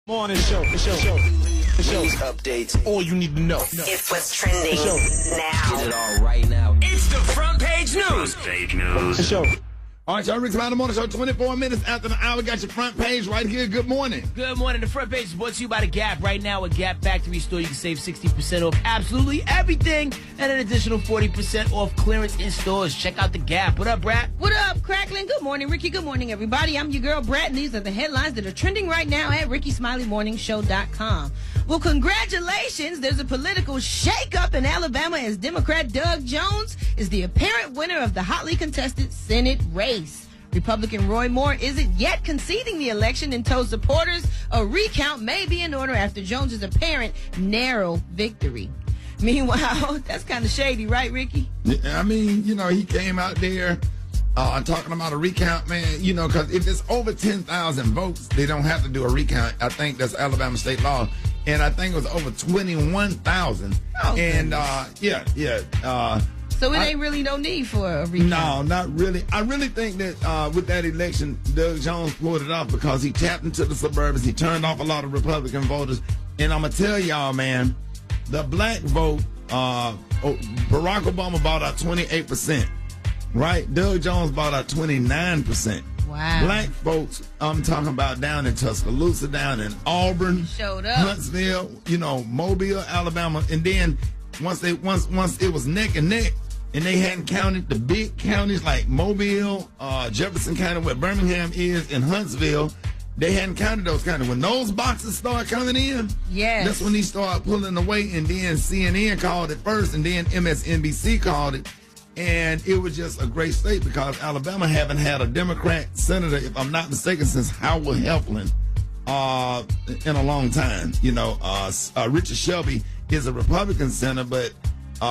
Morning show. News updates. All you need to know. It's what's trending now. Get it all right now. It's the front page news. The show. All right, y'all. Rickey Smiley Morning Show, 24 minutes after the hour. Got your front page right here. Good morning. Good morning. The front page is brought to you by The Gap. Right now, at Gap Factory Store, you can save 60% off absolutely everything and an additional 40% off clearance in stores. Check out The Gap. What up, Brat? What up, Cracklin? Good morning, Ricky. Good morning, everybody. I'm your girl, Brat, and these are the headlines that are trending right now at RickeySmileyMorningShow.com. Well, congratulations. There's a political shakeup in Alabama as Democrat Doug Jones is the apparent winner of the hotly contested Senate race. Republican Roy Moore isn't yet conceding the election and told supporters a recount may be in order after Jones's apparent narrow victory. Meanwhile, that's kind of shady, right, Ricky? I mean, he came out there talking about a recount, man, because if it's over 10,000 votes, they don't have to do a recount. I think that's Alabama state law. And I think it was over 21,000. Oh, and, so it ain't really no need for a recount. No, not really. I really think that with that election, Doug Jones pulled it off because he tapped into the suburbs. He turned off a lot of Republican voters. And I'm going to tell y'all, man, the black vote, Barack Obama bought out 28%, right? Doug Jones bought out 29%. Wow. Black folks, I'm talking about down in Tuscaloosa, down in Auburn, showed up. Huntsville, Mobile, Alabama. And then once it was neck and neck, and they hadn't counted the big counties like Mobile, Jefferson County, where Birmingham is, and Huntsville. They hadn't counted those counties. When those boxes start coming in, yes, that's when he started pulling away, and then CNN called it first, and then MSNBC called it. And it was just a great state because Alabama haven't had a Democrat senator, if I'm not mistaken, since Howard Heflin in a long time. Richard Shelby is a Republican senator, but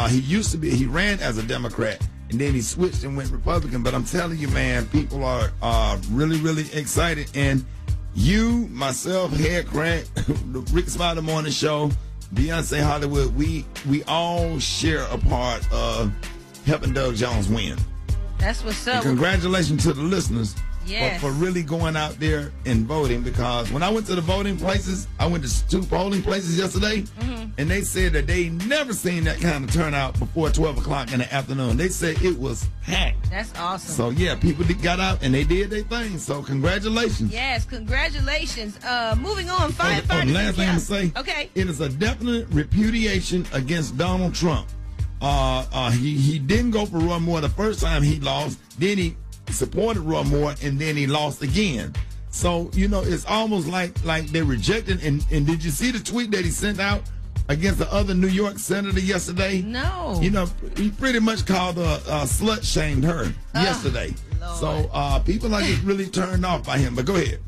he ran as a Democrat, and then he switched and went Republican. But I'm telling you, man, people are really, really excited. And you, myself, Head Crank, the Rickey Smiley Morning Show, Beyonce Hollywood, we all share a part of helping Doug Jones win. That's what's up. And congratulations to the listeners yes, for really going out there and voting, because when I went to the voting places, I went to 2 polling places yesterday, and they said that they never seen that kind of turnout before 12 o'clock in the afternoon. They said it was packed. That's awesome. So, yeah, people got out and they did their thing. So, congratulations. Yes, congratulations. Moving on, firefighters. The last thing I'm going to say, okay, it is a definite repudiation against Donald Trump. He didn't go for Roy Moore the first time he lost. Then he supported Roy Moore, and then he lost again. So, it's almost like they're rejecting. And did you see the tweet that he sent out against the other New York senator yesterday? No. He pretty much called slut shamed her yesterday. Lord. So people are just really turned off by him. But go ahead.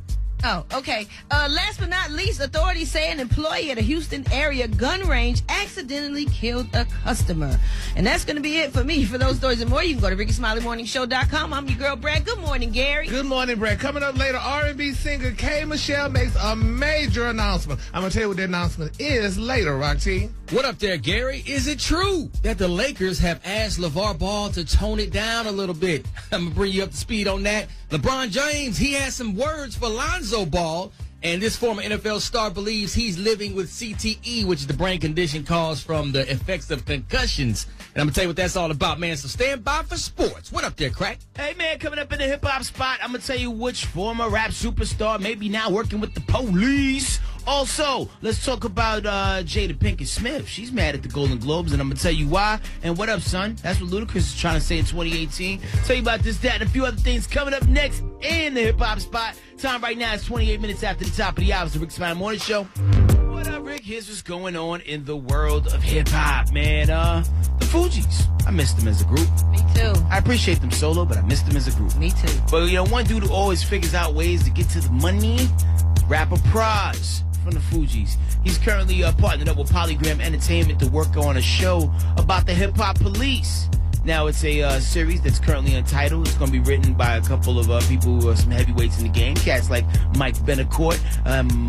Oh, okay. Last but not least, authorities say an employee at a Houston area gun range accidentally killed a customer. And that's going to be it for me. For those stories and more, you can go to RickeySmileyMorningShow.com. I'm your girl, Brad. Good morning, Gary. Good morning, Brad. Coming up later, R&B singer K. Michelle makes a major announcement. I'm going to tell you what that announcement is later, Rocky. What up there, Gary? Is it true that the Lakers have asked LeVar Ball to tone it down a little bit? I'm going to bring you up to speed on that. LeBron James, he has some words for Lonzo Ball, and this former NFL star believes he's living with CTE, which is the brain condition caused from the effects of concussions. And I'm going to tell you what that's all about, man. So stand by for sports. What up there, Crack? Hey, man, coming up in the hip-hop spot, I'm going to tell you which former rap superstar may be now working with the police. Also, let's talk about Jada Pinkett Smith. She's mad at the Golden Globes, and I'm going to tell you why. And what up, son? That's what Ludacris is trying to say in 2018. Tell you about this, that, and a few other things coming up next in the hip-hop spot. Time right now is 28 minutes after the top of the hour. It's the Rickey Smiley Morning Show. What up, Rick? Here's what's going on in the world of hip-hop, man. The Fugees. I missed them as a group. Me too. I appreciate them solo, but I missed them as a group. Me too. But, one dude who always figures out ways to get to the money, rapper Praz from the Fugees. He's currently partnered up with Polygram Entertainment to work on a show about the hip-hop police. Now, it's a series that's currently untitled. It's going to be written by a couple of people who are some heavyweights in the game. Cats like Mike Benacourt,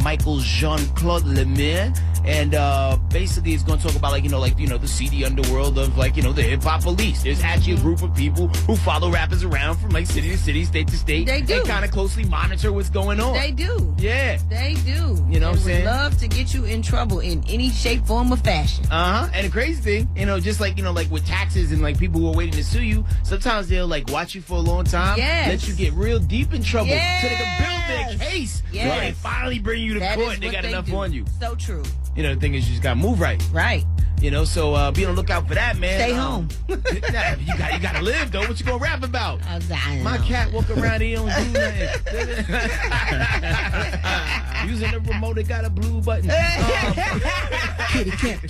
Michael Jean-Claude Lemire. And basically, it's going to talk about, the seedy underworld of, the hip-hop police. There's actually a group of people who follow rappers around from, city to city, state to state. They do. And kind of closely monitor what's going on. They do. Yeah. They do. You know what I'm saying? They would love to get you in trouble in any shape, form, or fashion. Uh-huh. And the crazy thing, just like with taxes and, people who are waiting to sue you, sometimes they'll, watch you for a long time. Yes. Let you get real deep in trouble. Yes. So they can build their case. Yes. So they finally bring you to That court is and they what got enough do. on you. So true. The thing is, you just got to move right. Right. So be on the lookout for that, man. Stay home. You got to live, though. What you going to rap about? I don't My know. cat walk around, he don't do nothing. Using the remote, it got a blue button. Kitty cat.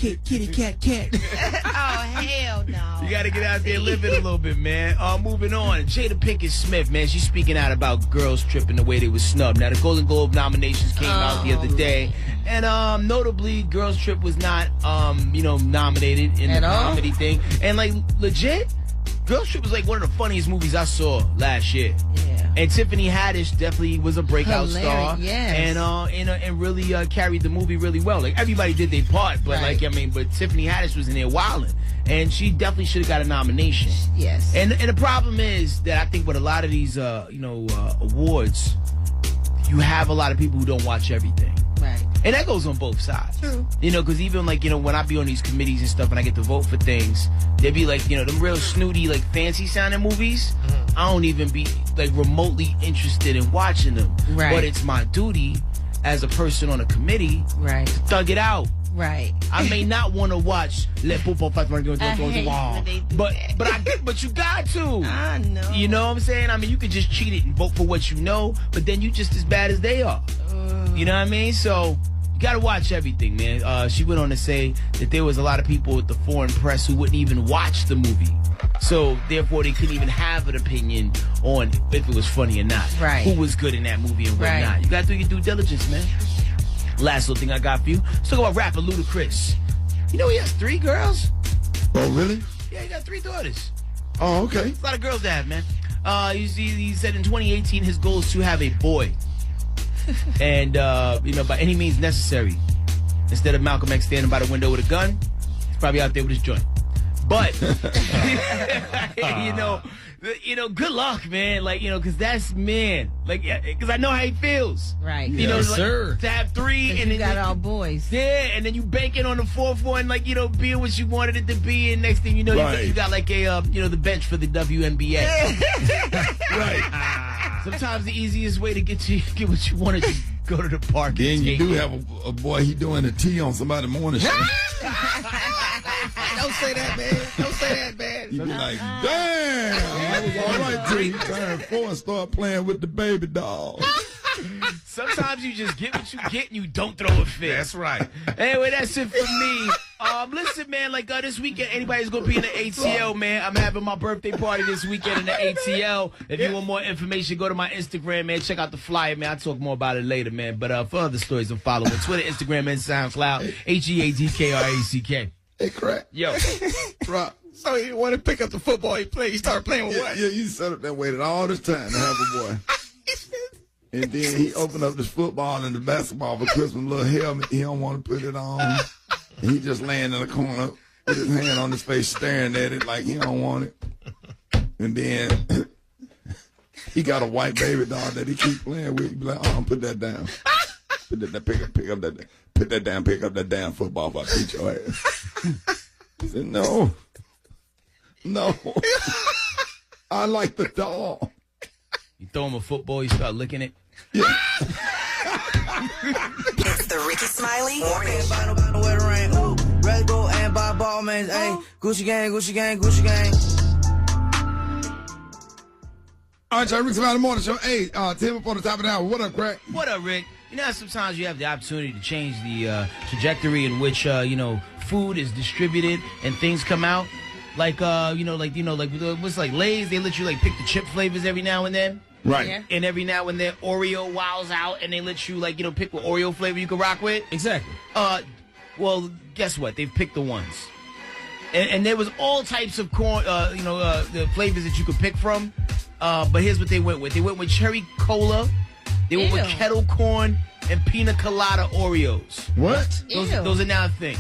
Oh, hell no. You got to get out there and live it a little bit, man. Moving on. Jada Pinkett Smith, man, she's speaking out about girls tripping the way they were snubbed. Now, the Golden Globe nominations came out the other day. And notably, Girls Trip was not, nominated in At the all? comedy thing. And, legit, Girls Trip was, one of the funniest movies I saw last year. Yeah. And Tiffany Haddish definitely was a breakout star. Yes. And really carried the movie really well. Everybody did their part, but Right. but Tiffany Haddish was in there wilding. And she definitely should have got a nomination. Yes. And the problem is that I think with a lot of these, awards, you have a lot of people who don't watch everything. Right. And that goes on both sides. True. Because even when I be on these committees and stuff and I get to vote for things, they be them real snooty, fancy sounding movies. I don't even be remotely interested in watching them. Right. But it's my duty as a person on a committee Right. to thug it out. Right. I may not want to watch Let Popo Fight I hate when they do but you got to. I know. You know what I'm saying? I mean, you could just cheat it and vote for what you know, but then you just as bad as they are. You know what I mean? So you got to watch everything, man. She went on to say that there was a lot of people with the foreign press who wouldn't even watch the movie. So therefore, they couldn't even have an opinion on if it was funny or not. Right. Who was good in that movie and Right. whatnot. You got to do your due diligence, man. Last little thing I got for you. Let's talk about rapper Ludacris. You know he has 3 girls? Oh, really? Yeah, he got 3 daughters. Oh, okay. It's a lot of girls to have, man. He said in 2018 his goal is to have a boy. And, by any means necessary. Instead of Malcolm X standing by the window with a gun, he's probably out there with his joint. But, good luck, man. Because that's, man. Because I know how he feels. Right. Yes, sir. To have 3 and You then got all boys. yeah, and then you banking on the 4th one, being what you wanted it to be, and next thing you know, Right. you got the bench for the WNBA. Right. Sometimes the easiest way to get what you wanted to go to the park. Then and you take do it. have a boy, he doing a tea on somebody's morning show. Don't say that, man. Don't say that, man. You be like, damn, I was all right till you turn 4 and start playing with the baby doll. Sometimes you just get what you get and you don't throw a fit. That's right. Anyway, that's it for me. Listen, man, this weekend, anybody's going to be in the ATL, man. I'm having my birthday party this weekend in the ATL. If you want more information, go to my Instagram, man. Check out the flyer, man. I'll talk more about it later, man. But for other stories, I'm following Twitter, Instagram, and SoundCloud. HEADKRACK. Hey, crack. Yo. Rock. So he wanted to pick up the football he played. He started playing with what? Yeah, you set up that waited all this time to have a boy. And then he opened up this football and the basketball for Christmas little helmet. He don't want to put it on. And he just laying in the corner with his hand on his face staring at it like he don't want it. And then he got a white baby doll that he keep playing with. He be like, put that down. Put that down, pick up that put that down, pick up that damn football if I beat your ass. He said, no. I like the doll. You throw him a football, you start licking it. It's the Rickey Smiley Morning Red Bull and by ball man, hey, Gucci gang, Gucci gang, Gucci gang. All right, y'all, Rickey Smiley Morning Show. Hey, Tim up on the top of the hour. What up, Crack? What up, Rick? You know how sometimes you have the opportunity to change the trajectory in which food is distributed and things come out. What's like Lay's, they let you pick the chip flavors every now and then. Right. Yeah. And every now and then Oreo wows out and they let you pick what Oreo flavor you can rock with. Exactly. Well, guess what? They've picked the ones. And there was all types of corn, the flavors that you could pick from. But here's what they went with. They went with cherry cola. They went with kettle corn and pina colada Oreos. What? Those are now a thing.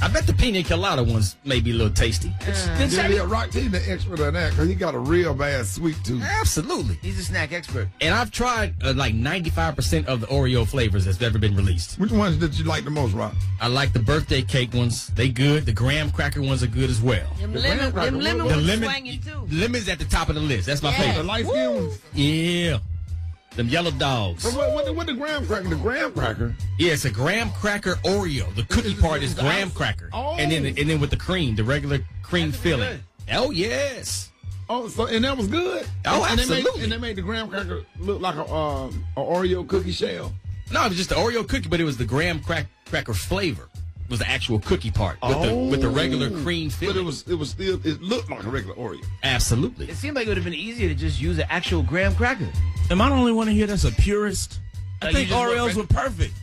I bet the pina colada ones may be a little tasty. Rock T the expert on that because he got a real bad sweet tooth. Absolutely. He's a snack expert. And I've tried like 95% of the Oreo flavors that's ever been released. Which ones did you like the most, Rock? I like the birthday cake ones. They good. The graham cracker ones are good as well. Them lemon ones swinging too. Lemon's at the top of the list. That's my favorite. The light skin ones? Yeah. Them yellow dogs. What the graham cracker? The graham cracker? Yeah, it's a graham cracker Oreo. The cookie part is graham cracker. Oh. And then with the cream, the regular cream filling. Oh, yes. Oh, so and that was good? Oh, and absolutely. They made the graham cracker look like a Oreo cookie shell. No, it was just the Oreo cookie, but it was the graham cracker flavor. It was the actual cookie part with the regular cream filling. But it looked like a regular Oreo. Absolutely. It seemed like it would have been easier to just use an actual graham cracker. Am I the only one in here that's a purist? I You think just want Oreos were perfect.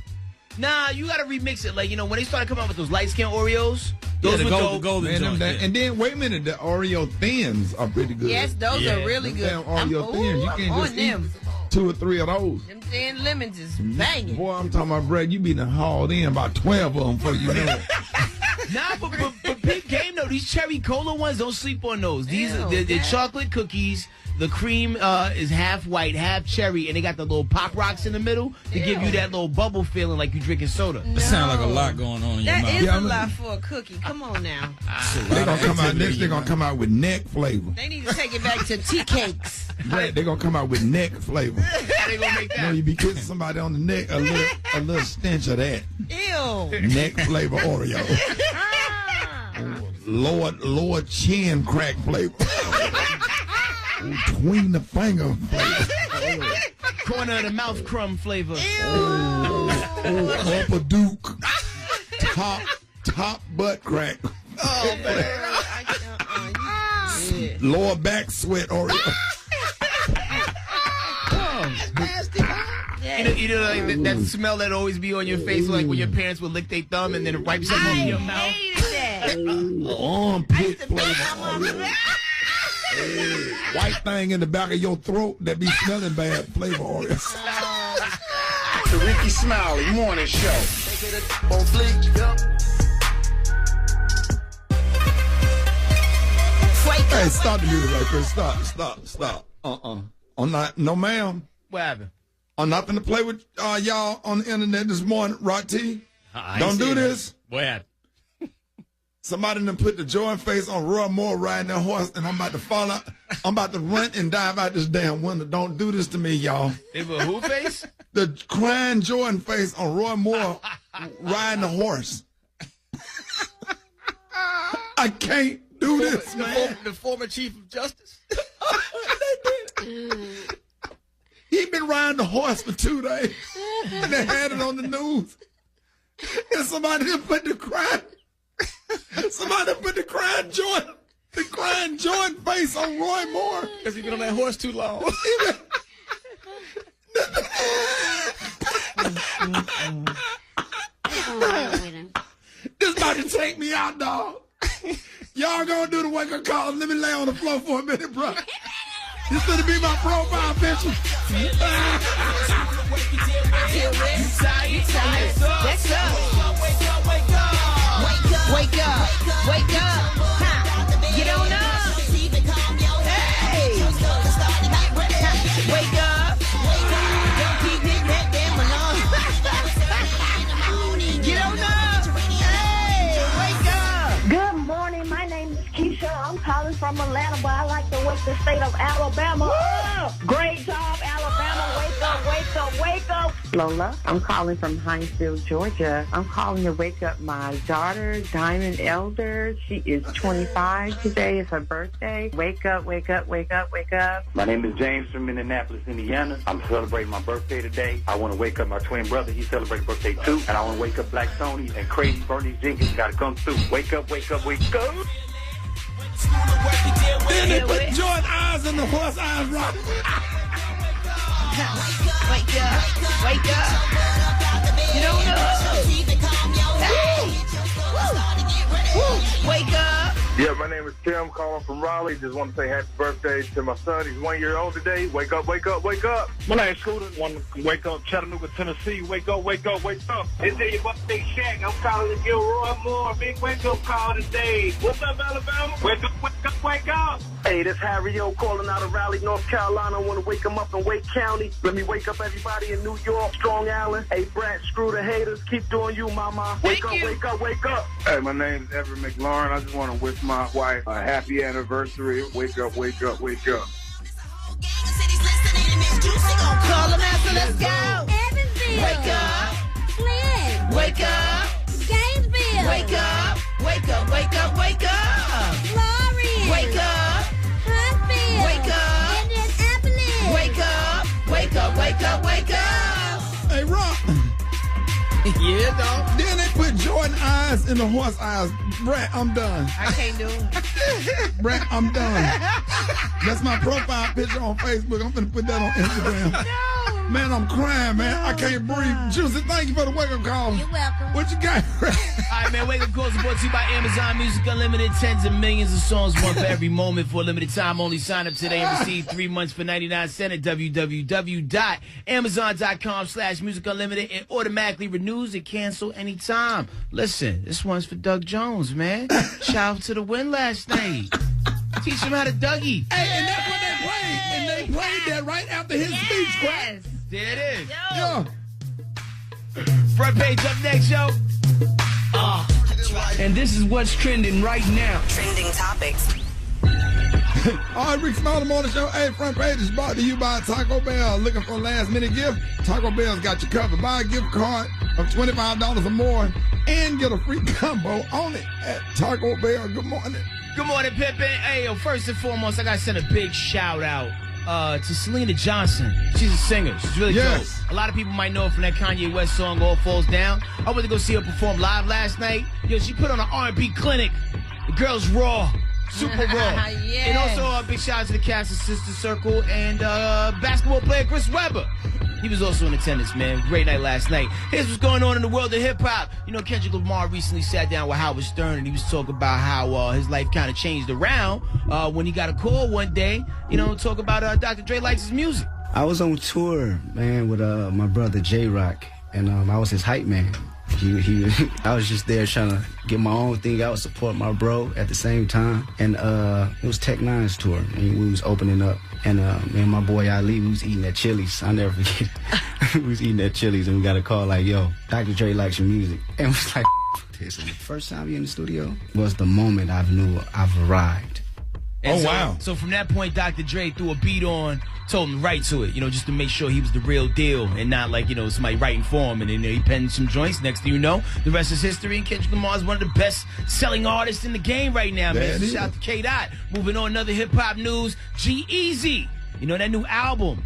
Nah, you got to remix it. Like, when they started coming out with those light skin Oreos, those were dope. golden joint. And then, wait a minute, the Oreo thins are pretty good. Yes, those are really good. Damn Oreo thins. You can't just them. eat 2 or 3 of those. Them thin lemons is banging. Boy, I'm talking about, Brad, you be done hauled in about 12 of them before you know it. Nah, but big game though. These cherry cola ones, don't sleep on those. These are they're chocolate cookies. The cream is half white, half cherry, and they got the little pop rocks in the middle to give you that little bubble feeling like you drinking soda. That sounds like a lot going on in your That mouth. is a lot for a cookie. Come on now. They're gonna come out next. They're gonna come out with neck flavor. They need to take it back to tea cakes. Brad, they're gonna come out with neck flavor. How they gonna make that? You be kissing somebody on the neck, a little stench of that. Ew. Neck flavor Oreo. Lower chin crack flavor. Between the finger flavor. Corner of the mouth crumb flavor. Upper Duke. Top butt crack. Oh, man. Lower back sweat Oreo. You know like that smell that always be on your face, like when your parents would lick their thumb and then wipe something off your mouth. Hated that. Armpit flavor. White thing in the back of your throat that be smelling bad flavor Oreo. The Rickey Smiley Morning Show. On fleek, yup. Hey, stop the music right there. Stop. I'm not, no ma'am. What happened? I'm not gonna play with y'all on the internet this morning, Rock T. Don't do this. What happened? Somebody done put the joint face on Roy Moore riding that horse, and I'm about to fall out. I'm about to run and dive out this damn window. Don't do this to me, y'all. They put who face? The crying Jordan face on Roy Moore riding the horse. I can't do this, man. The former Chief of Justice? He been riding the horse for 2 days, and they had it on the news. And somebody done put the crying. Somebody put the crying Jordan face on Roy Moore. Because he been on that horse too long. This about to take me out, dog. Y'all gonna do the wake up call. Let me lay on the floor for a minute, bro. This gonna be my profile picture. What's up? Wake up. Ha. Get on up. Hey. Wake up. Don't keep hitting that damn alarm. Get on up. Hey, wake up. Good morning. My name is Keisha. I'm calling from Atlanta, but I like to wake the state of Alabama up. Great job, Alabama. Wake up. Lola, I'm calling from Hinesville, Georgia. I'm calling to wake up my daughter, Diamond Elder. She is 25 today. It's her birthday. Wake up. My name is James from Indianapolis, Indiana. I'm celebrating my birthday today. I want to wake up my twin brother. He celebrates birthday too. And I want to wake up Black Tony and Crazy Bernie Jenkins. Got to come through. Wake up. Then they put Jordan eyes in the horse eyes, rock. Wake up. Get on up. Hey. Woo. Wake up. my name is Tim, calling from Raleigh. Just want to say happy birthday to my son. He's 1 year old today. Wake up, wake up, wake up. My name is Scooter. Want to wake up, Chattanooga, Tennessee. Wake up, wake up, wake up. It's your birthday, Shaq. I'm calling to give Roy Moore a big wake-up call today. What's up, Alabama? Wake up, wake up, wake up. Hey, this Harry O calling out of Raleigh, North Carolina. I want to wake him up in Wake County. Let me wake up everybody in New York, Strong Island. Hey, Brad, screw the haters. Keep doing you, mama. Wake up, wake up, wake up. Hey, my name is Everett McLaurin. I just want to wish my wife a happy anniversary. Wake up, wake up, wake up. Call them out, so let's go. Evansville. Wake up. Flint. Wake up. Gainesville. Wake up. Wake up, wake up, wake up. Florence. Wake up. Huntsville. Wake up. Indianapolis. Wake up. Wake up, wake up, wake up. Hey, Rock. Yeah, dog. Then they put Jordan eyes in the horse eyes. Brett, I'm done. I can't do it. Brett, I'm done. That's my profile picture on Facebook. I'm going to put that on Instagram. No. Man, I'm crying, man. I can't breathe. Juicy, thank you for the wake-up call. You're welcome. What you got? All right, man. Wake Up Calls are brought to you by Amazon Music Unlimited. Tens of millions of songs, one for every moment for a limited time. Only sign up today and receive 3 months for 99 cents at www.amazon.com/Music Unlimited. It automatically renews and cancel anytime. Listen, this one's for Doug Jones, man. Shout out to the win last night. Teach him how to Dougie. Hey, and that's what they played. And they played that right after his speech, Crack. There it is. Yeah. Front page up next, yo. And this is what's trending right now. Trending topics. All right, Rickey Smiley Morning Show. Hey, front page is brought to you by Taco Bell. Looking for a last-minute gift? Taco Bell's got you covered. Buy a gift card of $25 or more and get a free combo only at Taco Bell. Good morning. Good morning, Pippin. Hey, yo, first and foremost, I got to send a big shout-out to Selena Johnson. She's a singer. She's really dope. A lot of people might know her from that Kanye West song, All Falls Down. I went to go see her perform live last night. Yo, she put on an R&B clinic. The girl's raw. Super raw. Yes. And also a big shout out to the cast of Sister Circle and basketball player Chris Webber. He was also in attendance, man. Great night last night. Here's what's going on in the world of hip-hop. You know, Kendrick Lamar recently sat down with Howard Stern, and he was talking about how his life kind of changed around when he got a call one day, you know, talk about Dr. Dre likes his music. I was on tour, man, with my brother J-Rock, and I was his hype man. I was just there trying to get my own thing out, support my bro at the same time. And it was Tech Nine's tour, and we was opening up. And me and my boy Ali, we was eating at Chili's. I'll never forget. We was eating at Chili's, and we got a call like, yo, Dr. Dre likes your music. And it was like, this. And the first time we in the studio was the moment I knew I've arrived. And So from that point, Dr. Dre threw a beat on, told him to write to it, you know, just to make sure he was the real deal and not like, you know, somebody writing for him. And then he penned some joints. Next thing you know, the rest is history. And Kendrick Lamar is one of the best-selling artists in the game right now, man. So shout out to K-Dot. Moving on, another hip-hop news. G-Eazy, you know, that new album,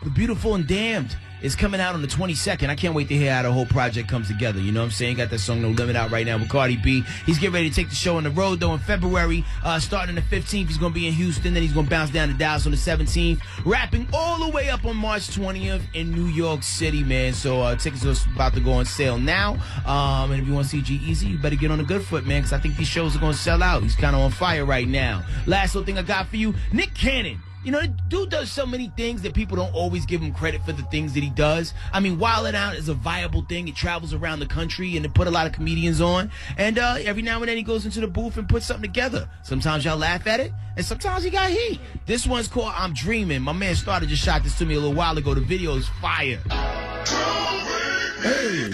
The Beautiful and Damned, is coming out on the 22nd. I can't wait to hear how the whole project comes together. You know what I'm saying? Got that song No Limit out right now with Cardi B. He's getting ready to take the show on the road, though, in February. Starting on the 15th, he's going to be in Houston. Then he's going to bounce down to Dallas on the 17th. Wrapping all the way up on March 20th in New York City, man. So tickets are about to go on sale now. And if you want to see G-Eazy, you better get on a good foot, man, because I think these shows are going to sell out. He's kind of on fire right now. Last little thing I got for you, Nick Cannon. You know, the dude does so many things that people don't always give him credit for the things that he does. I mean, Wild 'N Out is a viable thing. It travels around the country, and they put a lot of comedians on. And every now and then he goes into the booth and puts something together. Sometimes y'all laugh at it, and sometimes he got heat. This one's called I'm Dreaming. My man Starter just shot this to me a little while ago. The video is fire. Hey.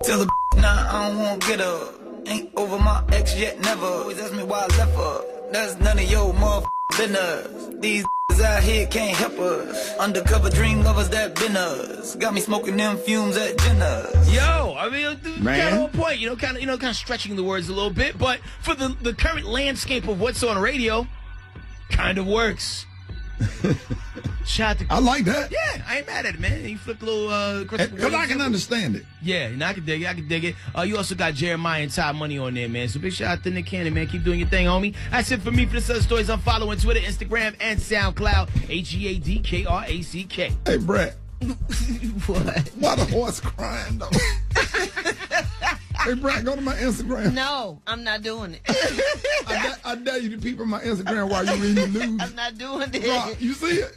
Tell the nah, I don't wanna get up. Ain't over my ex yet, never. Always ask me why I left her. That's none of your motherfucking business. These out here can't help us. Undercover dream lovers that been us. Got me smoking them fumes at Jenna's. Yo, I mean, kind of on point. You know, kind of stretching the words a little bit, but for the current landscape of what's on radio, kind of works. I like that. Yeah, I ain't mad at it, man. He flipped a little because I can understand it. Yeah, and I can dig it. You also got Jeremiah and Todd Money on there, man. So big shout out to Nick Cannon, man. Keep doing your thing, homie. That's it for me. For the other stories, I'm following Twitter, Instagram, and SoundCloud. HEADKRACK. Hey, Brett. What? Why the horse crying, though? Hey, Brad, go to my Instagram. No, I'm not doing it. I dare you to peep on my Instagram while you're reading the news. I'm not doing it. Rock, you see it?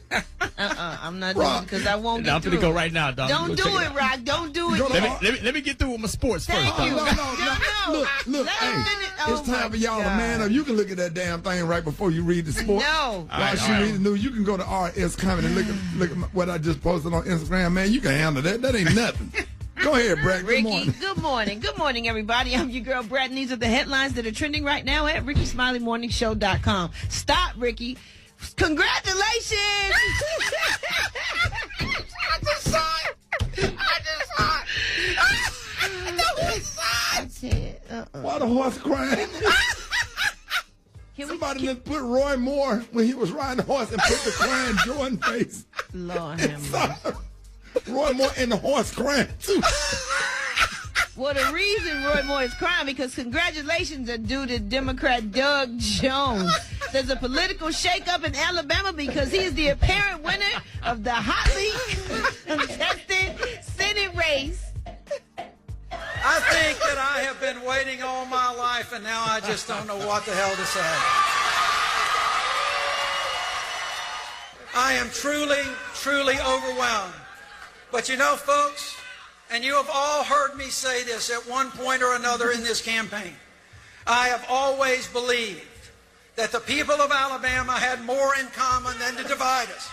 I'm not doing it because I won't get I'm through. going to go right now, dog. Don't do it, Rock. Don't do it. Let me get through with my sports first. Thank you. No. Look, hey, it's time for y'all to man up. You can look at that damn thing right before you read the sport. No. While she read the news, you can go to RS Comment and look at what I just posted on Instagram. Man, you can handle that. That ain't nothing. Go ahead, Brad. Good Ricky, morning. good morning. Good morning, everybody. I'm your girl, Brad, and these are the headlines that are trending right now at RickySmileyMorningShow.com. Stop, Ricky. Congratulations! I just saw it. Why the horse crying? Somebody didn't put Roy Moore when he was riding the horse and put the crying Jordan face. Lord have mercy. Roy Moore and the horse crying too. Well, the reason Roy Moore is crying because congratulations are due to Democrat Doug Jones. There's a political shakeup in Alabama because he is the apparent winner of the hotly contested Senate race. I think that I have been waiting all my life, and now I just don't know what the hell to say. I am truly, truly overwhelmed. But you know, folks, and you have all heard me say this at one point or another in this campaign, I have always believed that the people of Alabama had more in common than to divide us.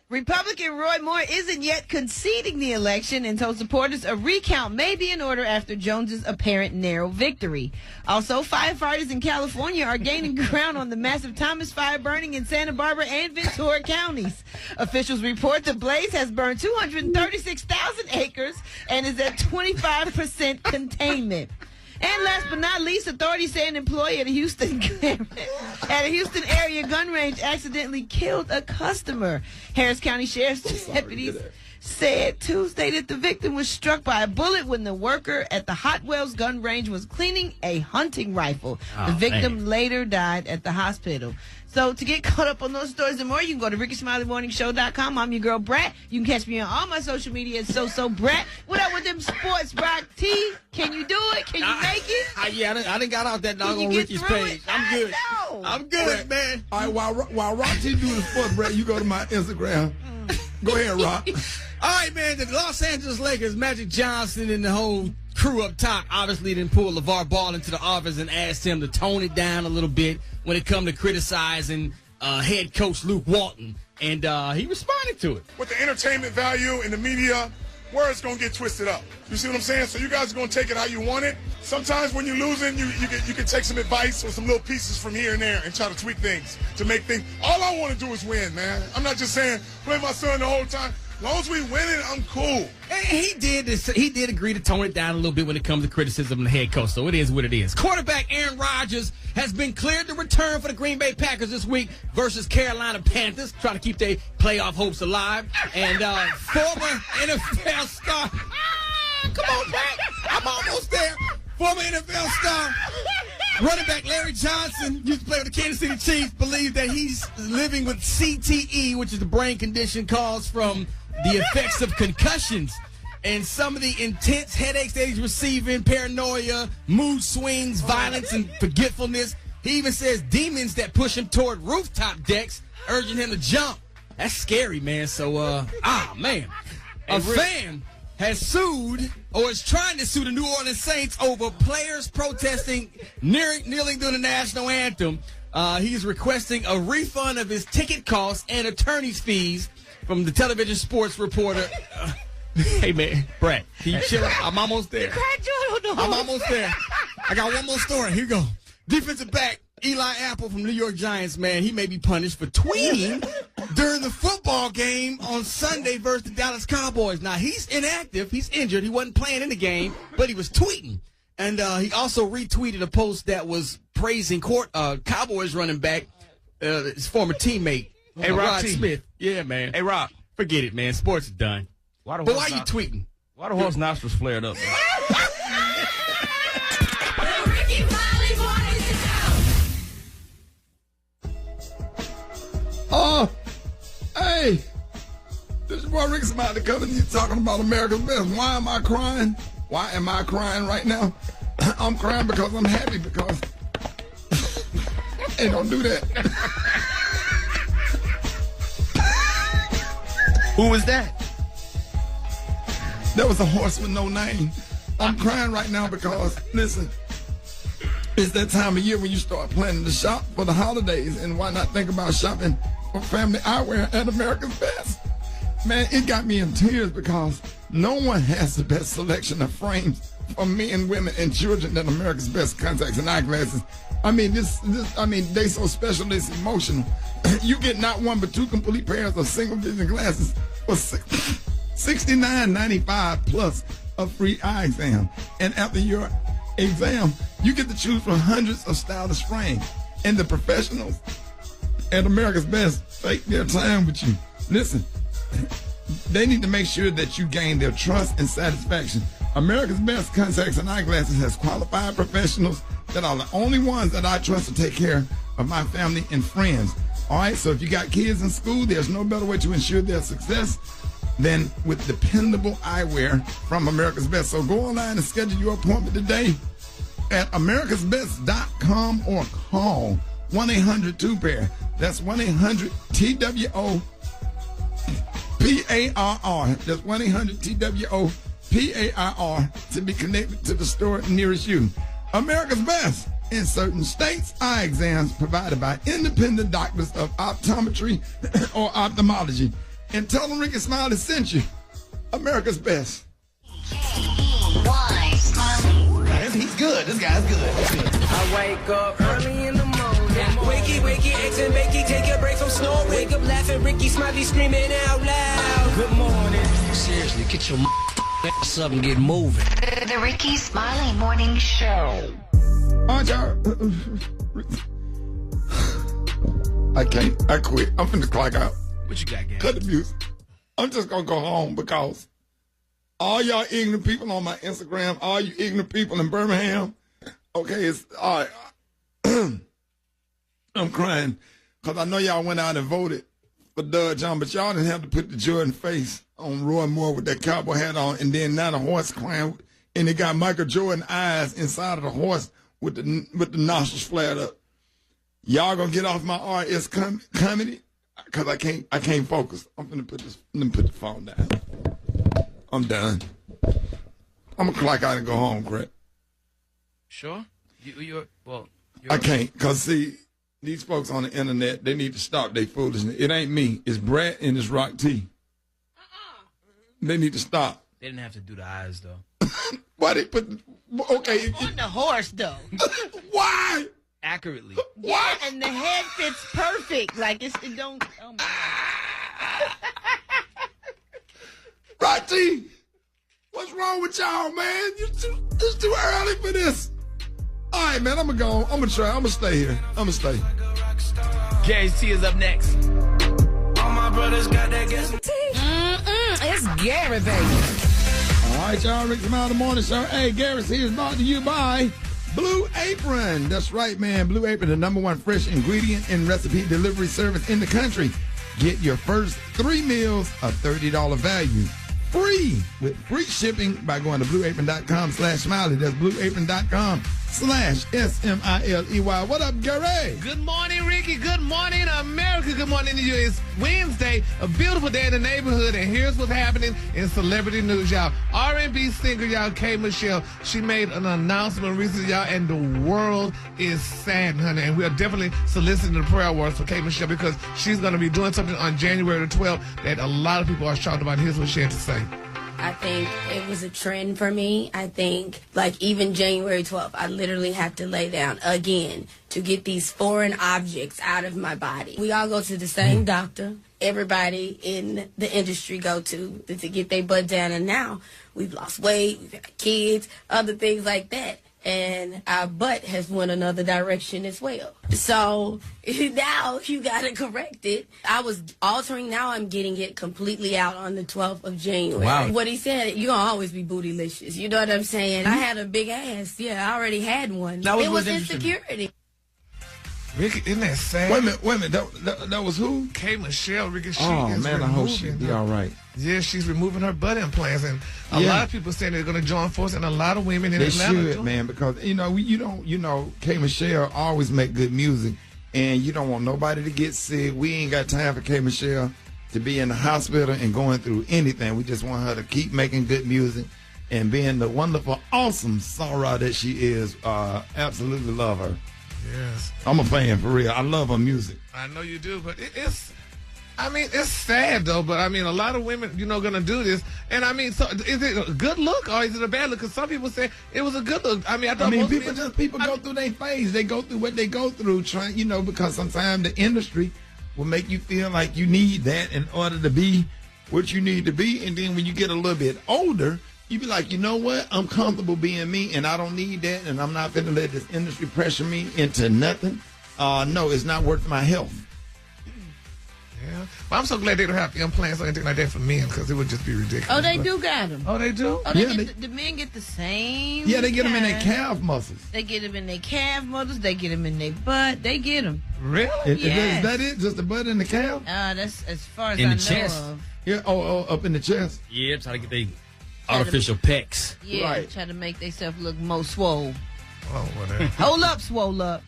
Republican Roy Moore isn't yet conceding the election and told supporters a recount may be in order after Jones's apparent narrow victory. Also, firefighters in California are gaining ground on the massive Thomas fire burning in Santa Barbara and Ventura counties. Officials report the blaze has burned 236,000 acres and is at 25% containment. And last but not least, authorities say an employee at a Houston area gun range accidentally killed a customer. Harris County Sheriff's deputies said Tuesday that the victim was struck by a bullet when the worker at the Hot Wells gun range was cleaning a hunting rifle. The victim later died at the hospital. So to get caught up on those stories and more, you can go to RickySmileyMorningShow.com. I'm your girl, Brat. You can catch me on all my social media at So Brat. What up with them sports, Rock T? Can you do it? Can you make it? I done got out that dog on Ricky's page. I'm good. I'm good, man. All right, while Rock T do the sports, Brad, you go to my Instagram. Go ahead, Rock. All right, man. The Los Angeles Lakers, Magic Johnson and the whole crew up top obviously didn't pull LeVar Ball into the office and asked him to tone it down a little bit when it come to criticizing head coach Luke Walton. And he responded to it. With the entertainment value in the media, words going to get twisted up. You see what I'm saying? So you guys are going to take it how you want it. Sometimes when you're losing, you can take some advice or some little pieces from here and there and try to tweak things to make things. All I want to do is win, man. I'm not just saying play my son the whole time. As long as we winning, I'm cool. And he did agree to tone it down a little bit when it comes to criticism of the head coach. So it is what it is. Quarterback Aaron Rodgers has been cleared to return for the Green Bay Packers this week versus Carolina Panthers, trying to keep their playoff hopes alive. And former NFL star, come on, Pat, I'm almost there. Former NFL star, running back Larry Johnson, used to play with the Kansas City Chiefs, believes that he's living with CTE, which is the brain condition caused from the effects of concussions. And some of the intense headaches that he's receiving, paranoia, mood swings, violence, and forgetfulness. He even says demons that push him toward rooftop decks, urging him to jump. That's scary, man. So, man. A fan has sued or is trying to sue the New Orleans Saints over players protesting kneeling during the national anthem. He's requesting a refund of his ticket costs and attorney's fees from the television sports reporter. Hey, man, Brett, can you chill? I'm almost there. I'm almost there. I got one more story. Here you go. Defensive back Eli Apple from New York Giants, man, he may be punished for tweeting during the football game on Sunday versus the Dallas Cowboys. Now, he's inactive. He's injured. He wasn't playing in the game, but he was tweeting. And he also retweeted a post that was praising Cowboys running back, his former teammate, Rod Smith. Yeah, man. Hey, Rock. Forget it, man. Sports is done. Why you tweeting? Why the horse nostrils flared up? Oh, hey, the boy Rickey Smiley coming to you talking about America's Best. Why am I crying? Why am I crying right now? I'm crying because I'm happy because... Hey, don't do that. Who was that? That was a horse with no name. I'm crying right now because, listen, it's that time of year when you start planning to shop for the holidays, and why not think about shopping for family eyewear at America's Best? Man, it got me in tears because no one has the best selection of frames for men, women, and children than America's Best contacts and eyeglasses. I mean, they so special, it's emotional. You get not one but two complete pairs of single vision glasses for $69.95 plus a free eye exam. And after your exam, you get to choose from hundreds of stylish frames. And the professionals at America's Best take their time with you. Listen, they need to make sure that you gain their trust and satisfaction. America's Best Contacts and Eyeglasses has qualified professionals that are the only ones that I trust to take care of my family and friends. All right, so if you got kids in school, there's no better way to ensure their success than with dependable eyewear from America's Best. So go online and schedule your appointment today at americasbest.com or call 1-800-2-PAIR. That's 1-800-TWO-PAIR. That's 1-800-TWO-PAIR to be connected to the store nearest you. America's Best. In certain states, eye exams provided by independent doctors of optometry or ophthalmology. And tell them Rickey Smiley sent you. America's Best. Why, Smiley? He's good. This guy's good. I wake up early in the morning. Wakey, eggs and bakey, take a break from snoring. Wake up laughing, Rickey Smiley screaming out loud. Good morning. Seriously, get your ass up and get moving. The Rickey Smiley Morning Show. I can't. I quit. I'm finna clock out. What you got, gang? Cut the music. I'm just gonna go home because all y'all ignorant people on my Instagram, all you ignorant people in Birmingham, okay, it's all right. I'm crying because I know y'all went out and voted for Doug John, but y'all didn't have to put the Jordan face on Roy Moore with that cowboy hat on, and then now the horse crying, and it got Michael Jordan eyes inside of the horse with the nostrils flared up. Y'all gonna get off my RS comedy? Cause I can't focus. I'm gonna put the phone down. I'm done. I'm gonna clock out and go home, Brett. Sure? I can't, cause see, these folks on the internet, they need to stop their foolishness. It ain't me. It's Brett and it's Rock T. They need to stop. They didn't have to do the eyes, though. Why they put... Okay. On the horse, though. Why? Accurately. Yeah, and the head fits perfect. Like, it don't... Oh, my God. Rocky, what's wrong with y'all, man? It's too early for this. All right, man, I'm going to go. I'm going to try. I'm going to stay here. I'm going to stay. Gage T is up next. All my brothers got that gas. It's Gary, baby. All right, y'all. Rickey Smiley Morning Show. Hey, Gary's here is brought to you by Blue Apron. That's right, man. Blue Apron, the #1 fresh ingredient and recipe delivery service in the country. Get your first 3 meals a $30 value. Free with free shipping by going to blueapron.com/smiley. That's blueapron.com/SMILEY. What up, Gary? Good morning, Ricky. Good morning, America. Good morning to you. It's Wednesday, a beautiful day in the neighborhood, and here's what's happening in celebrity news, y'all. R&B singer, y'all, K. Michelle, she made an announcement recently, y'all, and the world is sad, honey. And we are definitely soliciting the prayer words for K. Michelle because she's going to be doing something on January the 12th that a lot of people are shocked about. Here's what she had to say. I think it was a trend for me. I think, like, even January 12th, I literally had to lay down again to get these foreign objects out of my body. We all go to the same doctor. Everybody in the industry go to get their butt down. And now we've lost weight, we've had kids, other things like that. And our butt has went another direction as well. So now you got to correct it. I was altering. Now I'm getting it completely out on the 12th of January. Wow. What he said, you're going to always be bootylicious. You know what I'm saying? I had a big ass. Yeah, I already had one. It was insecurity. Ricky, isn't that sad? Wait a minute. That was who? K. Michelle. Ricky, she Oh, is man, I hope she'll be all right. Yeah, she's removing her butt implants, and a lot of people saying they're going to join force, and a lot of women in Atlanta They should, man, because K. Michelle always make good music, and you don't want nobody to get sick. We ain't got time for K. Michelle to be in the hospital and going through anything. We just want her to keep making good music and being the wonderful, awesome songwriter that she is. Absolutely love her. Yes, I'm a fan for real. I love her music. I know you do, but it's sad though. But I mean, a lot of women, going to do this. And I mean, so is it a good look or is it a bad look? Because some people say it was a good look. I mean, people go through their phase. They go through what they go through, trying, because sometimes the industry will make you feel like you need that in order to be what you need to be. And then when you get a little bit older, you be like, you know what? I'm comfortable being me, and I don't need that, and I'm not going to let this industry pressure me into nothing. No, it's not worth my health. Yeah. Well, I'm so glad they don't have implants or anything like that for men, because it would just be ridiculous. Oh, they do got them. Oh, they do? Oh, the men get the same. Yeah, they get them in their calf muscles. They get them in their calf muscles. They get them in their butt. They get them. Really? Yes. Is that it? Just the butt and the calf? That's as far as in I the know chest. of. Yeah. Oh, up in the chest. Yeah, try to get they artificial pecs. Yeah, right. Try to make themselves look more swole. Oh, whatever. Hold up, swole up.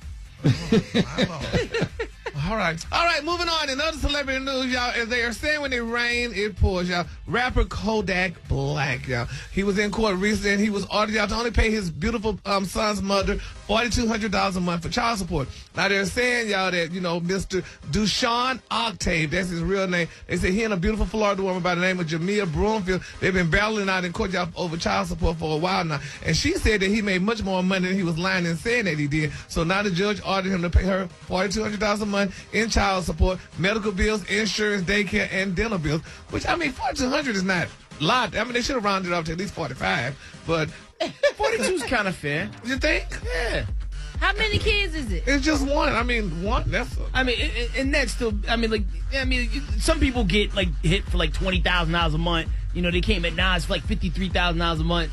All right, moving on. In other celebrity news, y'all, as they are saying, when it rains, it pours, y'all. Rapper Kodak Black, y'all. He was in court recently, and he was ordered, y'all, to only pay his beautiful son's mother $4,200 a month for child support. Now, they're saying, y'all, that, Mr. Dushawn Octave, that's his real name. They say he and a beautiful Florida woman by the name of Jamia Broomfield, they've been battling out in court, y'all, over child support for a while now. And she said that he made much more money than he was lying and saying that he did. So now the judge ordered him to pay her $4,200 a month in child support, medical bills, insurance, daycare, and dental bills, which, I mean, $4,200 is not a lot. I mean, they should have rounded it up to at least 45, but 42 is kind of fair. You think? Yeah. How many kids is it? It's just one. I mean, one. And that's still. Some people get hit for $20,000 a month. They came at Nas for $53,000 a month,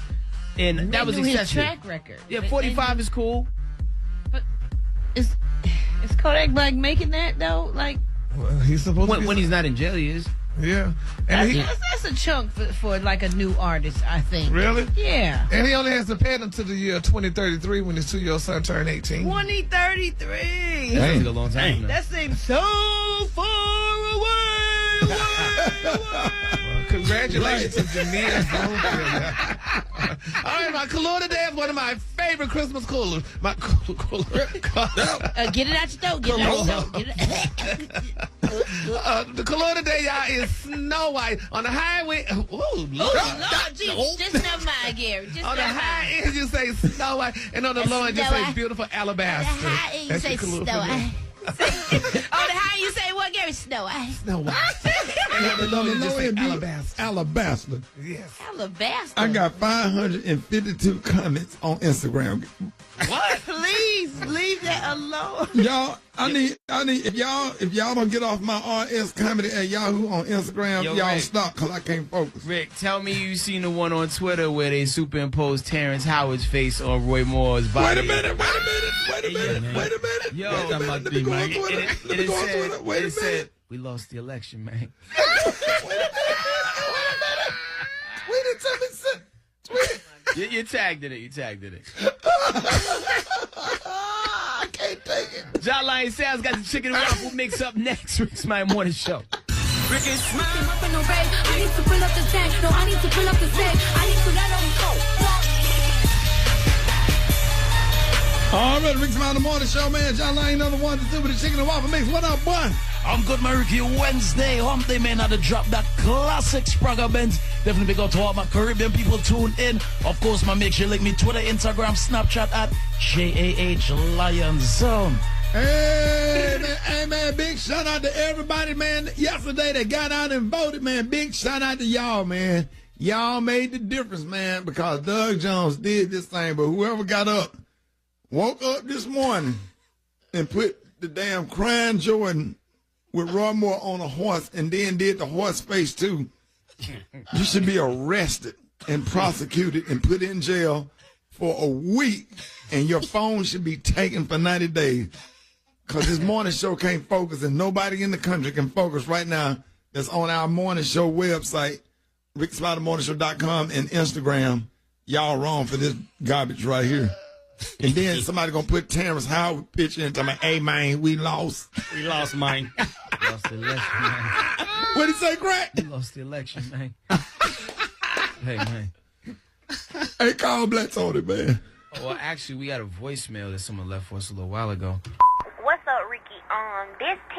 and that was excessive. His track record. Yeah, 45 is cool. But is Kodak Black making that though? Well, he's supposed to when he's not in jail, he is. Yeah, and that's a chunk for a new artist, I think. Really? Yeah. And he only has to pay them to the year 2033 when his 2-year-old son turned 18. 2033. That seems a long time. That seems so far away. Well, congratulations to Jamia Broomfield. All right, my cooler today is one of my favorite Christmas coolers. My cooler. Get it out your throat. Get it out your throat. The cooler today, y'all, is Snow White on the highway. Oh, Lord. Jesus. Just never mind, Gary. Just on the never high mind. end, you say Snow White, and on the low end, you say beautiful alabaster. On the high end, you say Snow White. On the high, you say what, Gary? Snow White. Snow White. And on the low end, you just say alabaster. Alabaster. Yes. Alabaster. I got 552 comments on Instagram. What? Please leave that alone. Y'all, I need if y'all don't get off my RS comedy at Yahoo on Instagram, Yo, y'all Rick. stop because I can't focus. Rick, tell me you seen the one on Twitter where they superimposed Terrence Howard's face on Roy Moore's body. Wait a minute. Yo, it said, we lost the election, man. You tagged it. I can't take it. John Lyon Sales got the chicken and waffle mix up next. Rickey Smiley Morning Show. Rickey Smiley. I need to pull up the tank. No, I need to pull up the tank. I need to let them go. All right, Rickey Smiley Morning Show, man. John Lyon, another one to do with the chicken and waffle mix. What up, boy? I'm good, my Ricky. Wednesday, hump day, man. Had to drop that classic Sprague Benz. Definitely big out to all my Caribbean people tuned in. Of course, man, make sure you like me Twitter, Instagram, Snapchat at JAH Lion Zone. Hey, man, big shout out to everybody, man. Yesterday, they got out and voted, man. Big shout out to y'all, man. Y'all made the difference, man, because Doug Jones did this thing, but whoever got up, woke up this morning and put the damn crying Jordan with Roy Moore on a horse and then did the horse face too, you should be arrested and prosecuted and put in jail for a week, and your phone should be taken for 90 days. because this morning show can't focus, and nobody in the country can focus right now that's on our morning show website, RickySmileyMorningShow.com and Instagram. Y'all wrong for this garbage right here. And then somebody going to put Terrence Howard picture into my, hey, man, we lost. We lost, man. Lost the election, man. What'd he say, Crack? We lost the election, man. Hey, man. Hey, call Black Tony, man. Well, actually, we got a voicemail that someone left for us a little while ago. What's up, Ricky? This T,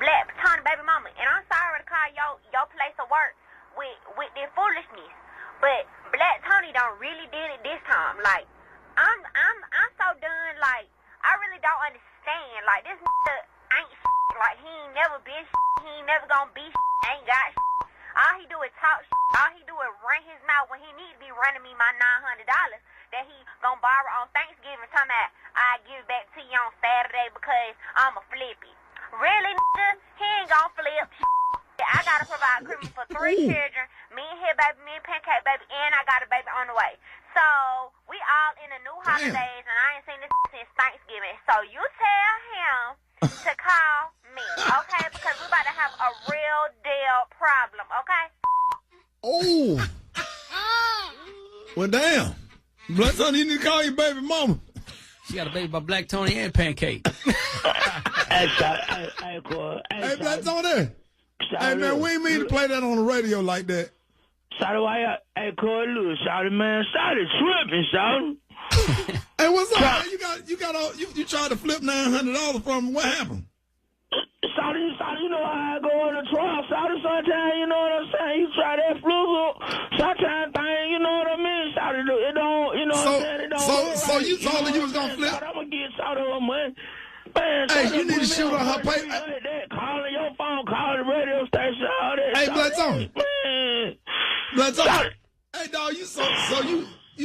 Black Tony baby mama, and I'm sorry to call your place of work with this foolishness, but Black Tony done really did it this time. Like, I'm so done. Like, I really don't understand. Like, this nigga ain't shit. Like, he ain't never been shit. He ain't never gonna be shit. Ain't got shit. All he do is talk shit. All he do is run his mouth when he need to be running me my $900 that he gonna borrow on Thanksgiving. Talking about I give it back to you on Saturday because I'ma flip it. Really, nigga? He ain't gonna flip shit. I gotta provide Christmas for 3 children. Me and his baby, me and Pancake baby, and I got a baby on the way. So we all in the new holidays, and I ain't seen this since Thanksgiving. So you tell him to call me, okay? Because we about to have a real deal problem, okay? Oh. Well, damn. Black Tony, you need to call your baby mama. She got a baby by Black Tony and Pancake. Hey, Black Tony. Hey, man, we ain't mean to play that on the radio like that. Shawty, why hey, call Lewis, Shawty, man. Shawty tripping, Shawty. Hey, what's up, man? You tried to flip $900 from him. What happened? Shawty, you know how I go on the trial. Shawty, sometimes, you know what I'm saying? You try that fluke, sometimes thing, you know what I mean? Shawty, it don't, you know what I'm saying? It don't So you told her you was gonna flip? Shawty, I'm gonna get Shawty her money. Man, hey, you need to shoot on her paper. Calling your phone, calling the radio station, all that. Hey, Black Tony. Man. Black Tony. Hey, dog, you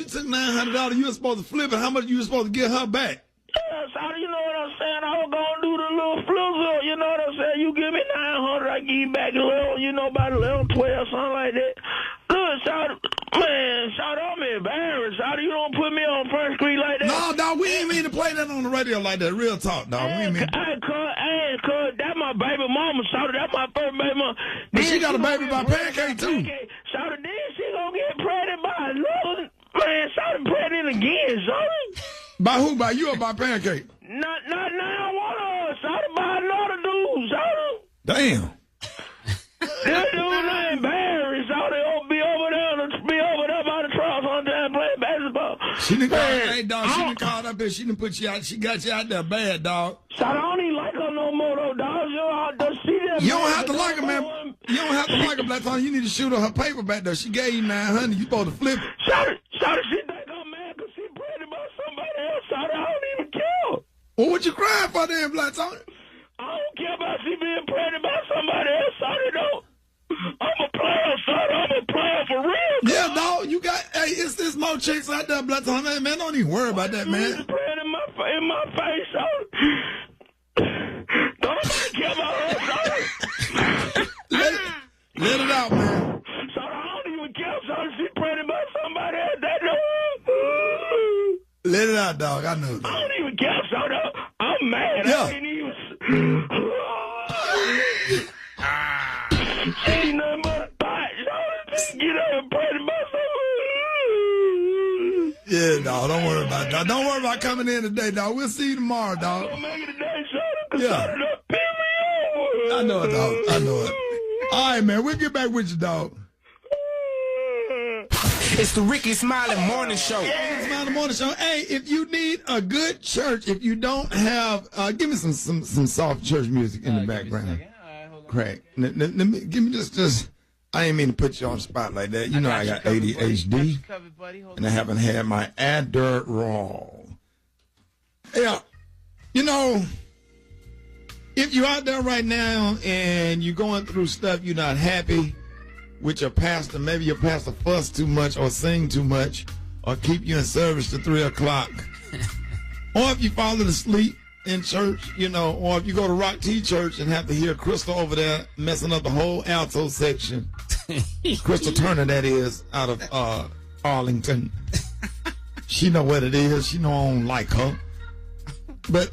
took $900. You were supposed to flip it. How much you were supposed to get her back? Yeah, Shawty, you know what I'm saying? I was gonna do the little fluzzle, you know what I'm saying? You give me $900, I give you back a little, you know, about 11, 12, something like that. Look, Shawty, man, Shawty, I'm embarrassed. Shawty, you don't put me on First Street like that. No, dog, we ain't mean to play that on the radio like that. Real talk, dog. We ain't mean Hey, cuz, that's my baby mama, Shawty. That's my first baby mama. But she got a baby by Pancake, too. Shawty, then she gonna get pregnant by another. Man, Shawty pregnant again, Shawty. By who? By you or by Pancake? Not now, one of us. Shawty by another dude, Shawty. Damn. That dude ain't Barry, Shawty. Be over there by the trial sometime playing basketball. She done called, hey, dog, she done called up here. She done put you out. She got you out there bad, dog. Shawty, I don't even like her no more, though, dog. You don't have to like her, man. You don't have to like her, Black Tony. You need to shoot her her paper back there. She gave you $900. You supposed to flip it. Shawty, she think I'm mad because she pregnant by somebody else, Shawty. I don't even care. Well, what you crying for then, Black Tony? I don't care about she being pregnant by somebody else, Shawty, though. I'm a player, Shawty. I'm a player for real. Yeah, dog. You got, hey, it's this more chicks out there, Black Tony. Man, don't even worry about that, man. She's pregnant in my face, Shawty. Don't care about her, Shawty. Let it out, man. Shawty, I don't even care, Shawty. She pregnant by somebody else. Let it out, dog. I know that. I don't even care, Shawty. I'm mad. Yeah. I ain't even... Ain't nothing but a thought, Shawty. Get up and pregnant by somebody. Yeah, dog. Don't worry about it, dog. Don't worry about coming in today, dog. We'll see you tomorrow, dog. I'll make it today, Shawty. Yeah. I know it, dog. I know it. All right, man. We'll get back with you, dog. It's the Rickey Smiley Morning Show. Rickey Smiley Morning Show. Hey, if you need a good church, if you don't have, give me some soft church music in the background. Craig, let me give me just. I ain't mean to put you on the spot like that. You know I got ADHD, and I haven't had my Adderall. Yeah, you know. If you're out there right now and you're going through stuff, you're not happy with your pastor, maybe your pastor fuss too much or sing too much or keep you in service to 3 o'clock. Or if you fall asleep in church, you know, or if you go to Rock T Church and have to hear Crystal over there messing up the whole alto section. Crystal Turner, that is, out of Arlington. She know what it is. She know I don't like her. But,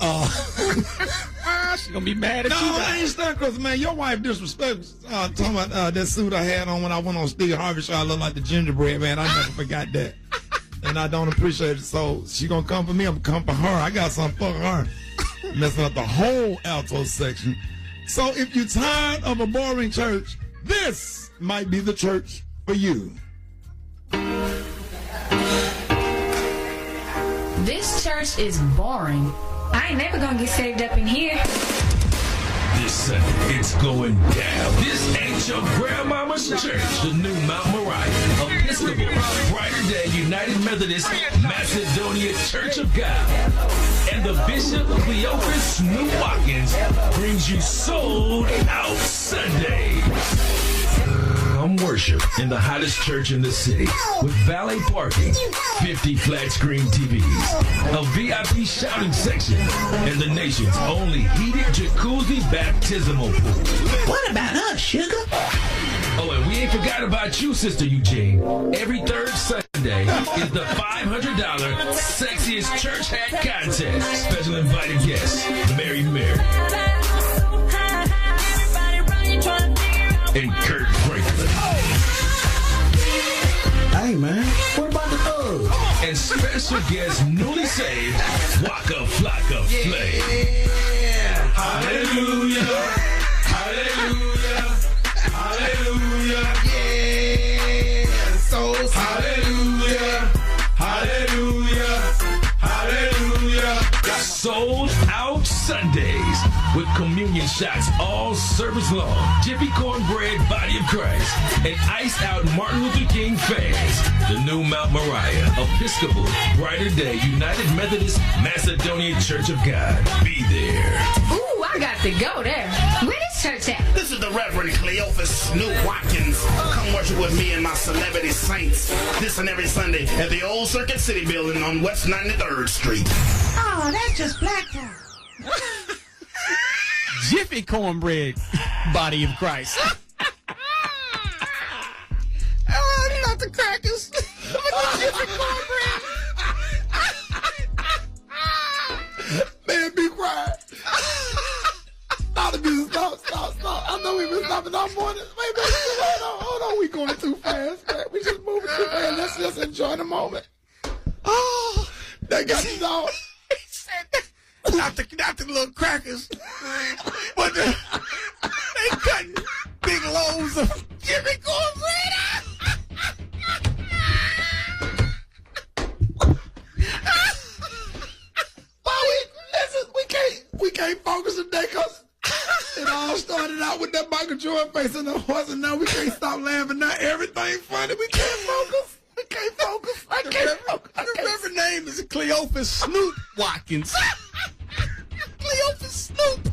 now. She's going to be mad at you. No, I ain't stuck because, man, your wife disrespects talking about that suit I had on when I went on Steve Harvey show. I look like the gingerbread man. I never forgot that. And I don't appreciate it. So she going to come for me. I'm going to come for her. I got something for her. Messing up the whole alto section. So if you're tired of a boring church, this might be the church for you. This church is boring. I ain't never gonna get saved up in here. This Sunday, it's going down. This ain't your grandmama's church. The new Mount Moriah, Episcopal, Brighter Day, United Methodist, Macedonia Church of God. And the Bishop Cleophas Snoop Watkins brings you Sold Out Sunday. Come worship in the hottest church in the city with valet parking, 50 flat screen TVs, a VIP shouting section, and the nation's only heated jacuzzi baptismal pool. What about us, sugar? Oh, and we ain't forgot about you, Sister Eugene. Every third Sunday is the $500 Sexiest Church Hat Contest. Special invited guests, Mary and Kurt Franklin. Hey, man, what about the thug? And special guest, newly saved, Waka Flocka Flay. Hallelujah, hallelujah, hallelujah, yeah. So hallelujah, hallelujah, hallelujah. Sold Out Sundays with communion shots all service long, Jiffy Cornbread Body of Christ, and iced out Martin Luther King fans. The new Mount Moriah, Episcopal, Brighter Day, United Methodist, Macedonia Church of God. Be there. Ooh, I got to go there. Where is church at? This is the Reverend Cleophas Snoop Watkins. Come worship with me and my celebrity saints. This and every Sunday at the Old Circuit City Building on West 93rd Street. Oh, that's just black out. Jiffy Cornbread Body of Christ. Not the crackers. Jiffy Cornbread. Man, be quiet. Stop the music. Stop. I know we've been stopping all morning. Wait, hold on. We going too fast, man. We just moving too fast. Let's just enjoy the moment. Oh, they got you dog. Not the little crackers, but they cutting big loaves of Jiffy Cornbread. We can't focus today because it all started out with that Michael Jordan face and the horse, and now we can't stop laughing. Now everything funny. We can't focus. I can't focus. The reverend name is Cleophas Snoop Watkins. Cleophas Snoop.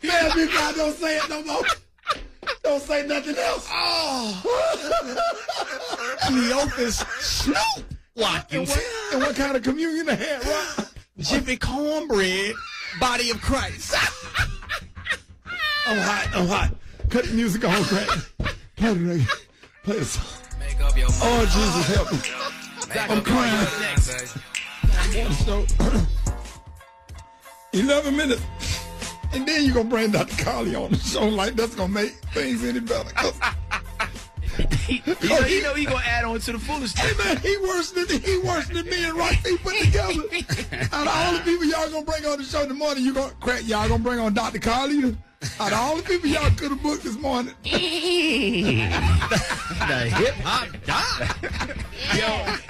Man, big guy, don't say it no more. Don't say nothing else. Oh. Cleophas Snoop Watkins. And what kind of communion they had, right? Jiffy Cornbread Body of Christ. I'm hot. Cut the music on, Craig. Play the reggae. Play the song. Oh, Jesus, help me. I'm crying. 11 minutes. And then you're going to bring Dr. Carly on the show like that's going to make things any better. You know he gonna add on to the foolishness. Hey man, he worse than me and Rock he put together. Out of all the people y'all gonna bring on the show in the morning, y'all gonna bring on Dr. Carly. Out of all the people y'all could have booked this morning. The hip hop doc. Yo,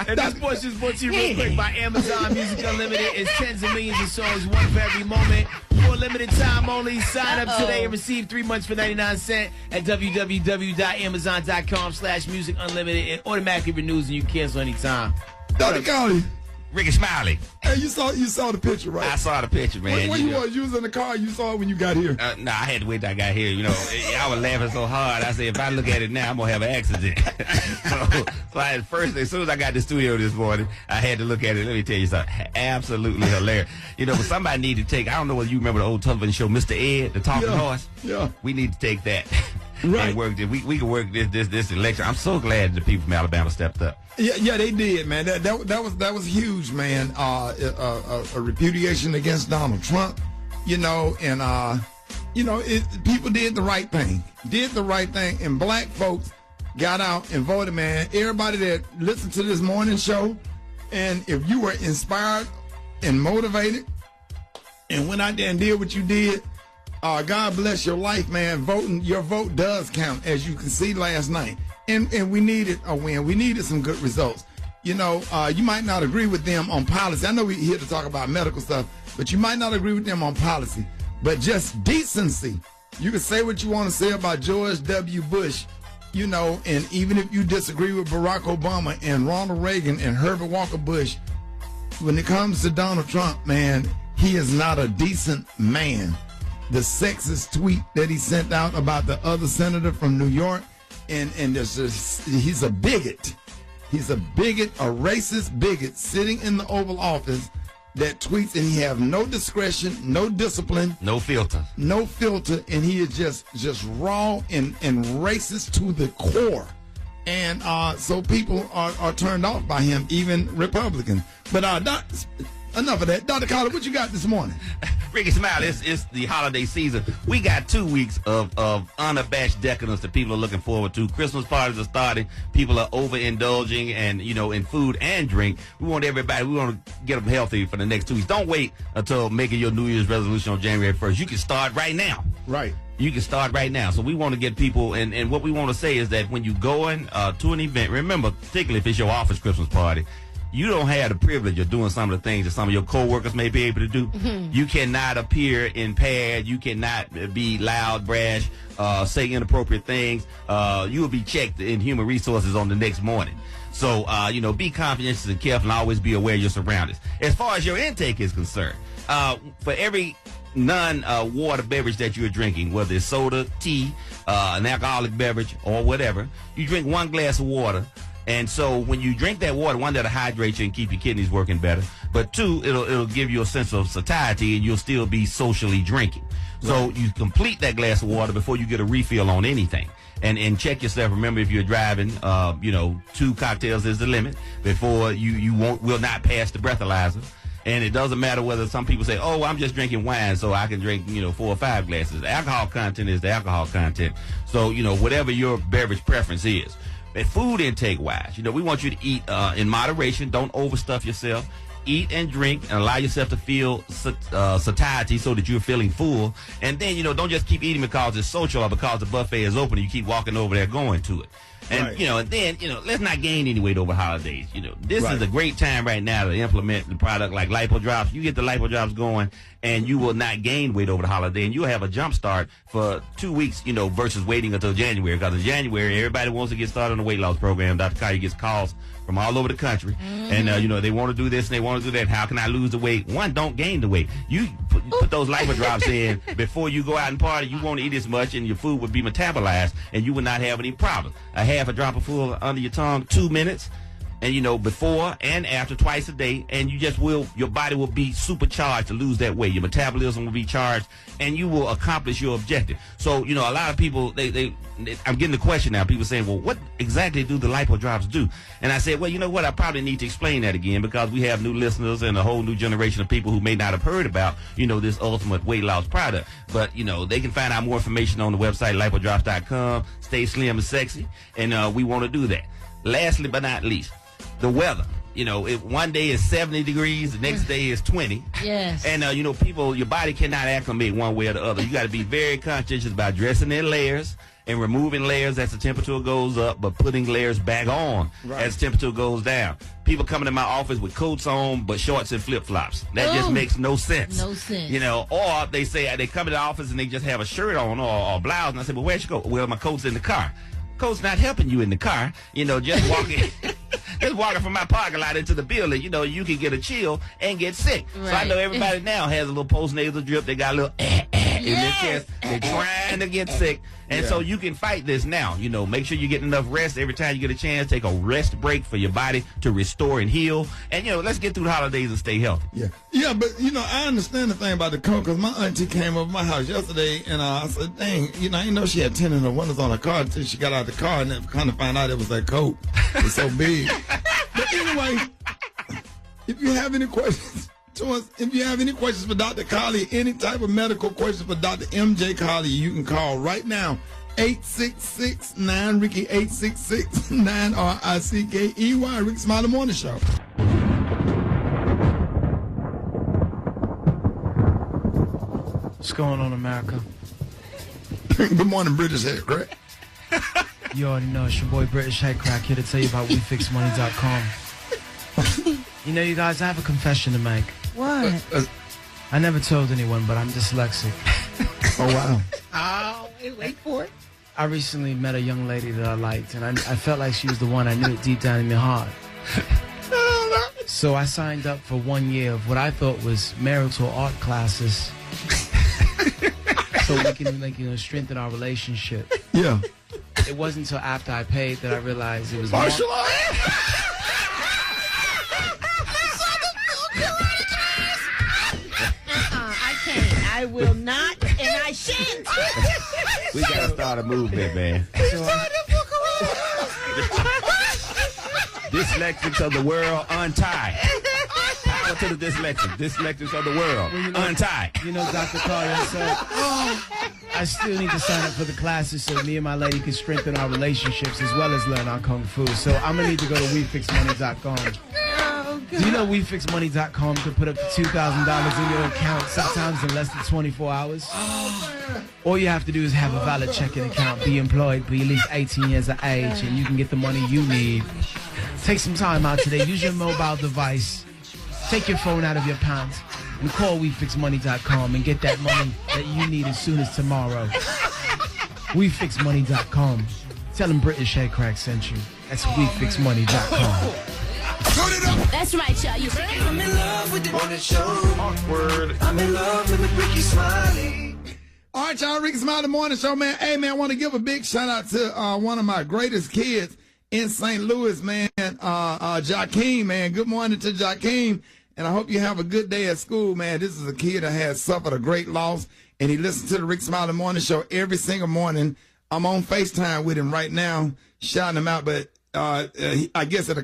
and this voice just brought to you real quick by Amazon Music Unlimited. It's tens of millions of songs, one for every moment. For a limited time only. Sign up today and receive 3 months for 99 cents at www.amazon.com/music unlimited. It automatically renews and you cancel anytime. Dr. Carly. Rickey Smiley. Hey, you saw the picture, right? I saw the picture, man. When you was in the car, you saw it when you got here. No, I had to wait till I got here. You know, I was laughing so hard. I said, if I look at it now, I'm gonna have an accident. so as soon as I got to the studio this morning, I had to look at it. Let me tell you something, absolutely hilarious. You know, but somebody need to take. I don't know whether you remember the old television show, Mr. Ed, the talking horse. Yeah. We need to take that. and work this. We can work this election. I'm so glad the people from Alabama stepped up. Yeah, they did, man. That was huge, man. A repudiation against Donald Trump, and people did the right thing. And black folks got out and voted, man. Everybody that listened to this morning show, and if you were inspired and motivated and went out there and did what you did, God bless your life, man. Your vote does count, as you can see last night. And we needed a win. We needed some good results. You might not agree with them on policy. I know we're here to talk about medical stuff, but you might not agree with them on policy. But just decency. You can say what you want to say about George W. Bush, and even if you disagree with Barack Obama and Ronald Reagan and Herbert Walker Bush, when it comes to Donald Trump, man, he is not a decent man. The sexist tweet that he sent out about the other senator from New York, and he's a bigot. He's a bigot, a racist bigot sitting in the Oval Office that tweets, and he have no discretion, no discipline, no filter, and he is just raw and racist to the core. And so people are turned off by him, even Republicans. But enough of that. Dr. Collar, what you got this morning? Rickey Smiley, it's the holiday season. We got 2 weeks of unabashed decadence that people are looking forward to. Christmas parties are starting. People are overindulging and, in food and drink. We want to get them healthy for the next 2 weeks. Don't wait until making your New Year's resolution on January 1st. You can start right now. Right. You can start right now. So we want to get people, and what we want to say is that when you go in to an event, remember, particularly if it's your office Christmas party, you don't have the privilege of doing some of the things that some of your coworkers may be able to do. Mm-hmm. You cannot appear impaired. You cannot be loud, brash, say inappropriate things. You will be checked in human resources on the next morning. So, be conscientious and careful and always be aware of your surroundings. As far as your intake is concerned, for every non-water beverage that you're drinking, whether it's soda, tea, an alcoholic beverage, or whatever, you drink 1 glass of water. And so when you drink that water, 1, that'll hydrate you and keep your kidneys working better. But 2, it'll give you a sense of satiety and you'll still be socially drinking. So you complete that glass of water before you get a refill on anything. And check yourself. Remember, if you're driving, 2 cocktails is the limit before you will not pass the breathalyzer. And it doesn't matter whether some people say, oh, I'm just drinking wine, so I can drink, 4 or 5 glasses. The alcohol content is the alcohol content. So, whatever your beverage preference is. And food intake wise, we want you to eat in moderation. Don't overstuff yourself. Eat and drink and allow yourself to feel satiety so that you're feeling full. And then, don't just keep eating because it's social or because the buffet is open and you keep walking over there going to it. And, and then, let's not gain any weight over holidays. This is a great time right now to implement the product like Lipo Drops. You get the Lipo Drops going and you will not gain weight over the holiday and you'll have a jump start for 2 weeks, versus waiting until January. Because in January, everybody wants to get started on the weight loss program. Dr. Collier gets calls from all over the country. Mm-hmm. And, they want to do this and they want to do that. How can I lose the weight? 1, don't gain the weight. You put those Lipo Drops in before you go out and party. You won't eat as much and your food would be metabolized and you would not have any problems. A half a drop of food under your tongue, 2 minutes. And, before and after, twice a day. And your body will be supercharged to lose that weight. Your metabolism will be charged and you will accomplish your objective. So, a lot of people, I'm getting the question now. People saying, well, what exactly do the Lipo Drops do? And I said, well, you know what? I probably need to explain that again because we have new listeners and a whole new generation of people who may not have heard about, this ultimate weight loss product. But, they can find out more information on the website, lipodrops.com. Stay slim and sexy. And we want to do that. Lastly but not least, the weather. One day is 70 degrees, the next day is 20. Yes. And, people, your body cannot acclimate one way or the other. You got to be very conscientious about dressing in layers and removing layers as the temperature goes up, but putting layers back on as the temperature goes down. People coming to my office with coats on, but shorts and flip-flops. That just makes no sense. No sense. Or they say they come to the office and they just have a shirt on or a blouse. And I say, well, where'd you go? Well, my coat's in the car. Coat's not helping you in the car. Just walking. Just walking from my parking lot into the building, you can get a chill and get sick. Right. So I know everybody now has a little postnasal drip. They got a little in their chest. They're trying to get sick. And so you can fight this now. You know, make sure you get enough rest every time you get a chance. Take a rest break for your body to restore and heal. And, you know, let's get through the holidays and stay healthy. Yeah, but, you know, I understand the thing about the cold because my auntie came over my house yesterday and I said, dang, you know, I didn't know she had tinted windows on her car until she got out of the car and then kind of found out it was that coat. It's so big. But anyway, if you have any questions to us, if you have any questions for Dr. Colley, any type of medical questions for Dr. MJ Colley, you can call right now. 866-9-RICKY, 866-9-RICKEY, Rickey Smiley Morning Show. What's going on, America? Good morning, British Head Crack. You already know it's your boy British Head Crack here to tell you about WeFixMoney.com. You know, you guys, I have a confession to make. What? I never told anyone, but I'm dyslexic. Oh, wow. Oh, wait for it. I recently met a young lady that I liked, and I felt like she was the one. I knew it deep down in my heart. So I signed up for 1 year of what I thought was marital art classes so we can, like, you know, strengthen our relationship. Yeah. It wasn't until after I paid that I realized it was martial art. I can't. I will not, and I shan't. We got to start a movement, man. Dyslexics of the world, untie. Power to the dyslexics. Dyslexics of the world, untie. You know, Dr. Carter said, I still need to sign up for the classes so me and my lady can strengthen our relationships as well as learn our kung fu. So I'm going to need to go to WeFixMoney.com. Do you know WeFixMoney.com can put up to $2,000 in your account sometimes in less than 24 hours? All you have to do is have a valid checking account, be employed, be at least 18 years of age, and you can get the money you need. Take some time out today. Use your mobile device. Take your phone out of your pants and call WeFixMoney.com and get that money that you need as soon as tomorrow. WeFixMoney.com. Tell them British Head Crack sent you. That's WeFixMoney.com. That's right, y'all. I'm in love with the morning show. Awkward. I'm in love with Rickey Smiley. All right, y'all, Rickey Smiley Morning Show, man. Hey, man, I want to give a big shout out to one of my greatest kids in St. Louis, man, Jakeem, man. Good morning to Jakeem, and I hope you have a good day at school, man. This is a kid that has suffered a great loss, and he listens to the Rickey Smiley Morning Show every single morning. I'm on FaceTime with him right now, shouting him out, but I guess he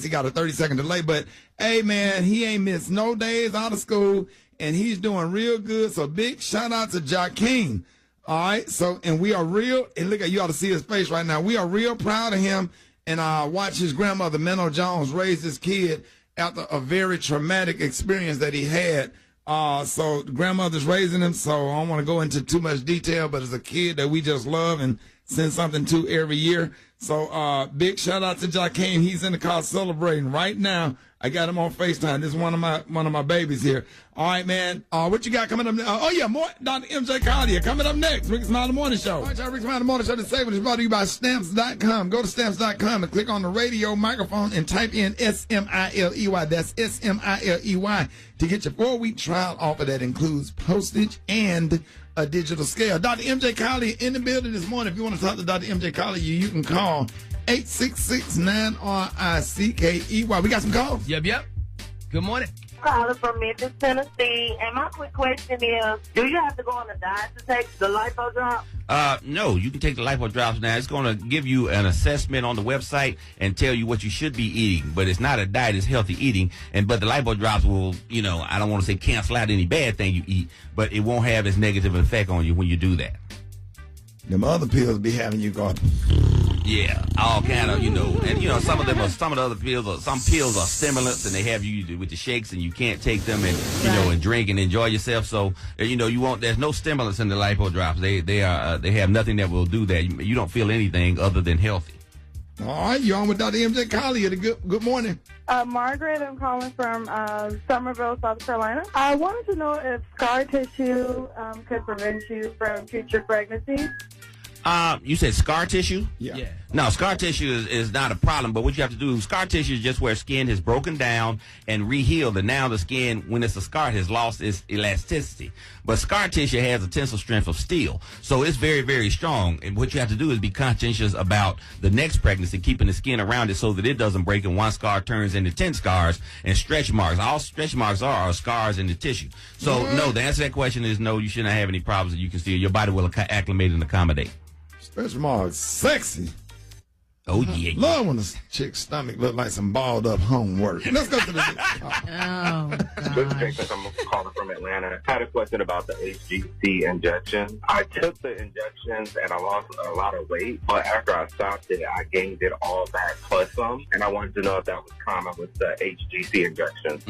got a 30-second delay, but hey, man, he ain't missed no days out of school, and he's doing real good. So big shout out to Jakeem. All right. So, and we are real, and look at, you ought to see his face right now. We are real proud of him, and watch his grandmother, Minnow Jones, raise this kid after a very traumatic experience that he had. So the grandmother's raising him, so I don't want to go into too much detail, but it's a kid that we just love and send something to every year. So big shout out to Jakeem. He's in the car celebrating right now. I got him on FaceTime. This is one of my babies here. All right, man. What you got coming up? More Dr. MJ Colley coming up next. Rickey Smiley Morning Show. All right, y'all, Rickey Smiley Morning Show. This segment is brought to you by Stamps.com. Go to Stamps.com and click on the radio microphone and type in SMILEY. That's SMILEY to get your 4-week trial offer that includes postage and a digital scale. Dr. MJ Colley in the building this morning. If you want to talk to Dr. MJ Colley, you can call 866-9-RICKEY. We got some calls? Yep. Good morning. Calling from Memphis, Tennessee. And my quick question is, do you have to go on a diet to take the lipo drop? No, you can take the lipo drops now. It's going to give you an assessment on the website and tell you what you should be eating. But it's not a diet, it's healthy eating. But the lipo drops will, I don't want to say cancel out any bad thing you eat, but it won't have its negative effect on you when you do that. Them other pills be having you going. Yeah, all kind of, and some of the other pills, some pills are stimulants, and they have you with the shakes, and you can't take them and and drink and enjoy yourself. So you won't. There's no stimulants in the lipo drops. They have nothing that will do that. You don't feel anything other than healthy. All right, you're on with Dr. MJ Colley. Good morning. Margaret, I'm calling from Summerville, South Carolina. I wanted to know if scar tissue could prevent you from future pregnancies. You said scar tissue? Yeah. No, scar tissue is not a problem, but what you have to do, scar tissue is just where skin has broken down and rehealed, and now the skin, when it's a scar, has lost its elasticity. But scar tissue has a tensile strength of steel, so it's very, very strong, and what you have to do is be conscientious about the next pregnancy, keeping the skin around it so that it doesn't break and one scar turns into 10 scars and stretch marks. All stretch marks are scars in the tissue. So, no, the answer to that question is no, you shouldn't have any problems that you can see. Your body will acclimate and accommodate. Stretch marks, sexy. Oh, yeah. Love when a chick's stomach look like some balled up homework. Let's go to the This is Jason. I'm calling from Atlanta. I had a question about the HGC injection. I took the injections and I lost a lot of weight, but after I stopped it, I gained it all back plus some. And I wanted to know if that was common with the HGC injections.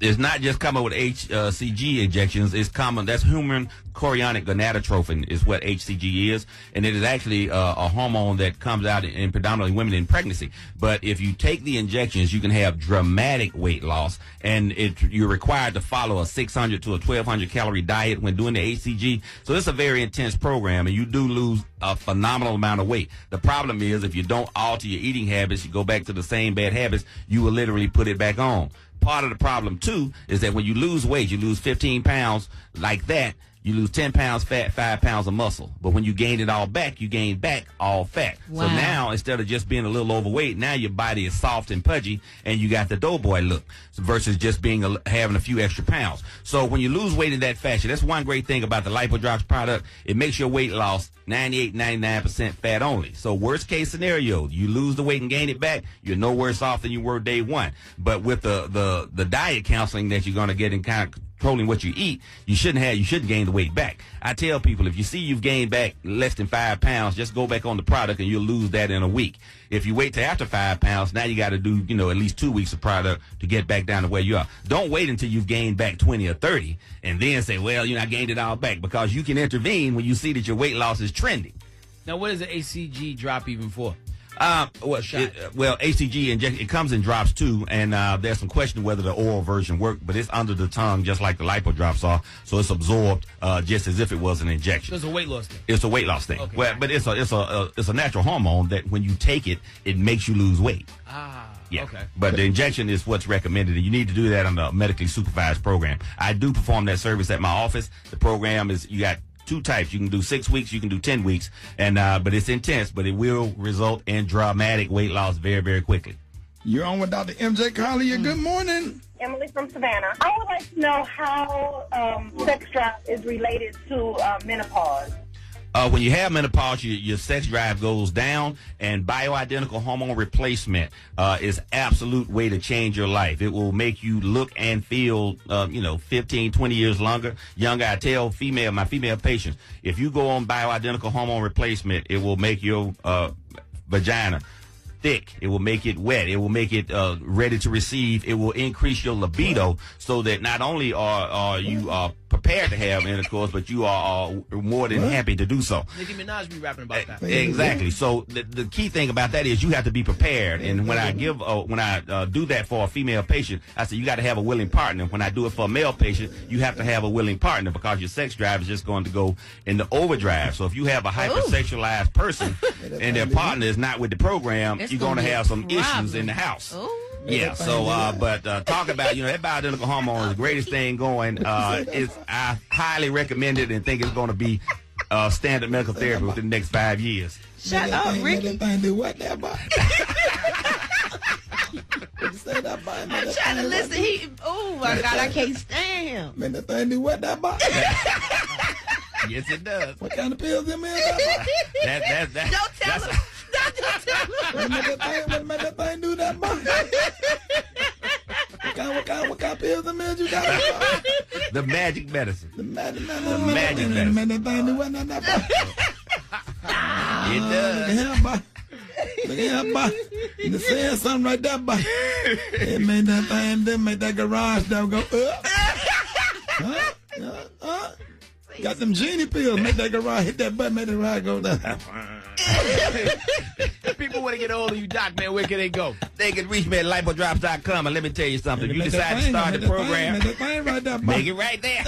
It's not just common with HCG injections. It's common. That's human chorionic gonadotrophin is what HCG is, and it is actually a hormone that comes out in predominantly women in pregnancy. But if you take the injections, you can have dramatic weight loss, and you're required to follow a 600 to a 1,200 calorie diet when doing the HCG. So it's a very intense program, and you do lose a phenomenal amount of weight. The problem is if you don't alter your eating habits, you go back to the same bad habits, you will literally put it back on. Part of the problem, too, is that when you lose weight, you lose 15 pounds like that, you lose 10 pounds fat, 5 pounds of muscle. But when you gain it all back, you gain back all fat. Wow. So now, instead of just being a little overweight, now your body is soft and pudgy, and you got the doughboy look versus just being having a few extra pounds. So when you lose weight in that fashion, that's one great thing about the LipoDrops product. It makes your weight loss 98, 99% fat only. So worst case scenario, you lose the weight and gain it back, you're no worse off than you were day one. But with the diet counseling that you're going to get in kind of controlling what you eat, you shouldn't gain the weight back. I tell people, if you see you've gained back less than 5 pounds, just go back on the product and you'll lose that in a week. If you wait till after 5 pounds, now you got to do, at least 2 weeks of product to get back down to where you are. Don't wait until you've gained back 20 or 30 and then say, well, I gained it all back, because you can intervene when you see that your weight loss is trending. Now, what is the ACG drop even for? ACG injection, it comes in drops too, and there's some question whether the oral version worked, but it's under the tongue just like the LipoDrops are, so it's absorbed just as if it was an injection. So it's a weight loss thing. It's a weight loss thing. Okay. Well, but it's a natural hormone that when you take it, it makes you lose weight. Yeah. Okay. But the injection is what's recommended, and you need to do that on a medically supervised program. I do perform that service at my office. The program is, you got 2 types. You can do 6 weeks, you can do 10 weeks, and but it's intense, but it will result in dramatic weight loss very, very quickly. You're on with Dr. MJ Collier. Good morning. Emily from Savannah. I would like to know how sex drive is related to menopause. When you have menopause, your sex drive goes down, and bioidentical hormone replacement is absolute way to change your life. It will make you look and feel, 15, 20 years younger. I tell my female patients, if you go on bioidentical hormone replacement, it will make your vagina thick. It will make it wet. It will make it ready to receive. It will increase your libido, so that not only are you prepared to have intercourse, but you are more than happy to do so. Nicki Minaj be rapping about that. Exactly. So the key thing about that is you have to be prepared. And when I do that for a female patient, I say you got to have a willing partner. When I do it for a male patient, you have to have a willing partner, because your sex drive is just going to go into overdrive. So if you have a hypersexualized person and their partner is not with the program, you're going to have some issues in the house. Yeah, so, talk about, that bioidentical hormone is the greatest thing going. I highly recommend it and think it's going to be standard medical therapy within the next 5 years. Shut up, Ricky. That thing do what there, boy? I'm trying to listen. Oh, my God, I can't stand him. Man, that thing do what there, boy? Yes, it does. What kind of pills them in? Don't tell him. What that thing do that, boy? What kind of pills them in you got? The magic medicine. The magic medicine. Man, that thing do what there, boy? It does. Look at him, boy. You saying something right there, boy. It made that thing, then make that garage door go up. Got them genie pills, make that garage hit that button, make the garage go down. If people want to get hold of you, Doc, man, where can they go? They can reach me at lipodrops.com, and let me tell you something. If you decide to start the program, make that thing right there, boy. Make it right there.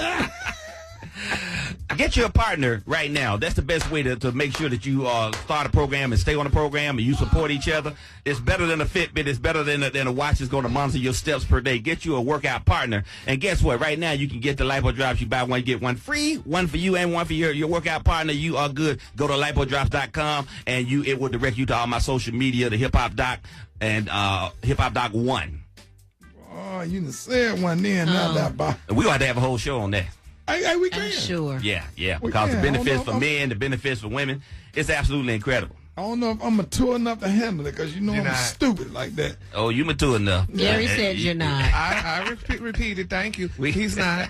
get you a partner right now. That's the best way to make sure that you start a program and stay on the program and you support each other. It's better than a Fitbit. It's better than a watch that's going to monitor your steps per day. Get you a workout partner. And guess what? Right now, you can get the Lipo Drops. You buy one, get one free. One for you and one for your workout partner. You are good. Go to lipodrops.com and it will direct you to all my social media, the Hip Hop Doc and Hip Hop Doc 1. Oh, you done said one then, not that bar. We're going to have a whole show on that. Hey, we can. I'm sure. Yeah. We Because can. the benefits for men, the benefits for women, it's absolutely incredible. I don't know if I'm mature enough to handle it because I'm stupid like that. Oh, you mature enough. Gary said you're not. I repeated. Thank you. He's not.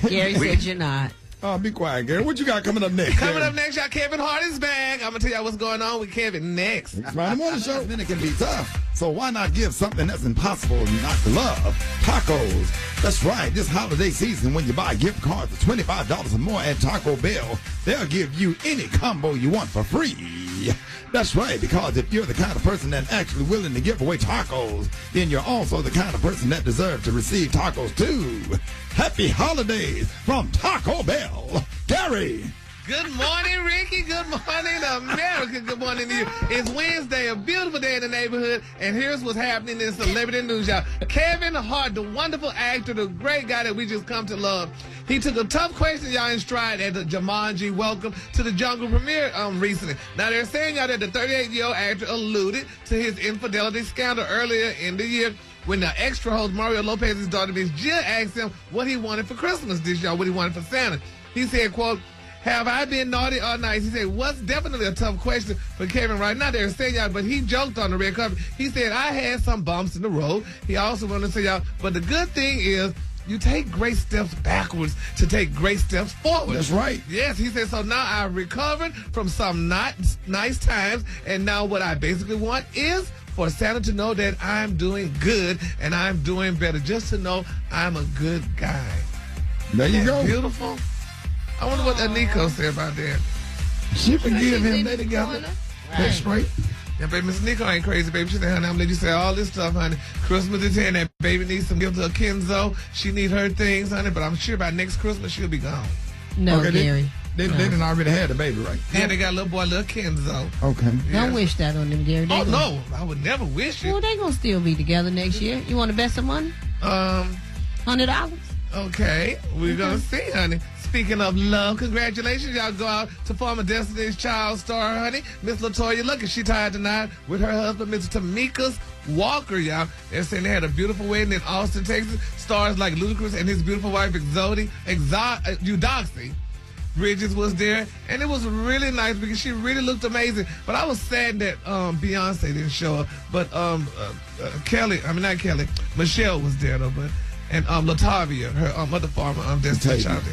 Gary said you're not. Oh, be quiet, Gary. What you got coming up next? Coming up next, y'all, Kevin Hart is back. I'm going to tell y'all what's going on with Kevin next. Friday morning show. Then it can be tough. So why not give something that's impossible not to love? Tacos. That's right. This holiday season, when you buy gift cards for $25 or more at Taco Bell, they'll give you any combo you want for free. That's right, because if you're the kind of person that's actually willing to give away tacos, then you're also the kind of person that deserves to receive tacos too. Happy holidays from Taco Bell. Gary. Good morning, Ricky. Good morning, America. Good morning to you. It's Wednesday, a beautiful day in the neighborhood, and here's what's happening in celebrity news, y'all. Kevin Hart, the wonderful actor, the great guy that we just come to love, he took a tough question, y'all, in stride at the Jumanji Welcome to the Jungle premiere recently. Now, they're saying, y'all, that the 38-year-old actor alluded to his infidelity scandal earlier in the year when the extra host, Mario Lopez's daughter, Miss Jill, asked him what he wanted for Christmas this year, what he wanted for Santa. He said, quote, "Have I been naughty or nice?" He said, what's definitely a tough question for Kevin right now. They're saying, y'all, but he joked on the red carpet. He said, I had some bumps in the road. He also wanted to say, y'all, but the good thing is you take great steps backwards to take great steps forward. That's right. Yes, he said, so now I've recovered from some not nice times, and now what I basically want is for Santa to know that I'm doing good and I'm doing better, just to know I'm a good guy. There you go. Beautiful. I wonder what Aniko said about that. She forgive him. They together. That's straight. Yeah, baby, Miss Nico ain't crazy, baby. She said, honey, I'm gonna let you say all this stuff, honey. Christmas is here, and that baby needs some gifts to Kenzo. She need her things, honey, but I'm sure by next Christmas she'll be gone. No, okay, Gary. They didn't already have the baby, right? Yeah, they got a little boy, little Kenzo. Okay. Yeah. Don't wish that on them, Gary. No, I would never wish it. Well, they gonna still be together next year. You want to bet some money? $100. Okay, we're gonna see, honey. Speaking of love, congratulations. Y'all go out to former Destiny's Child star, honey, Miss LaToya. Look, she tied tonight with her husband, Mr. Tamika's Walker, y'all. They're saying they had a beautiful wedding in Austin, Texas. Stars like Ludacris and his beautiful wife, Eudoxie Bridges was there. And it was really nice because she really looked amazing. But I was sad that Beyonce didn't show up. But Michelle was there, though. And Latavia, her other former Destiny's Child.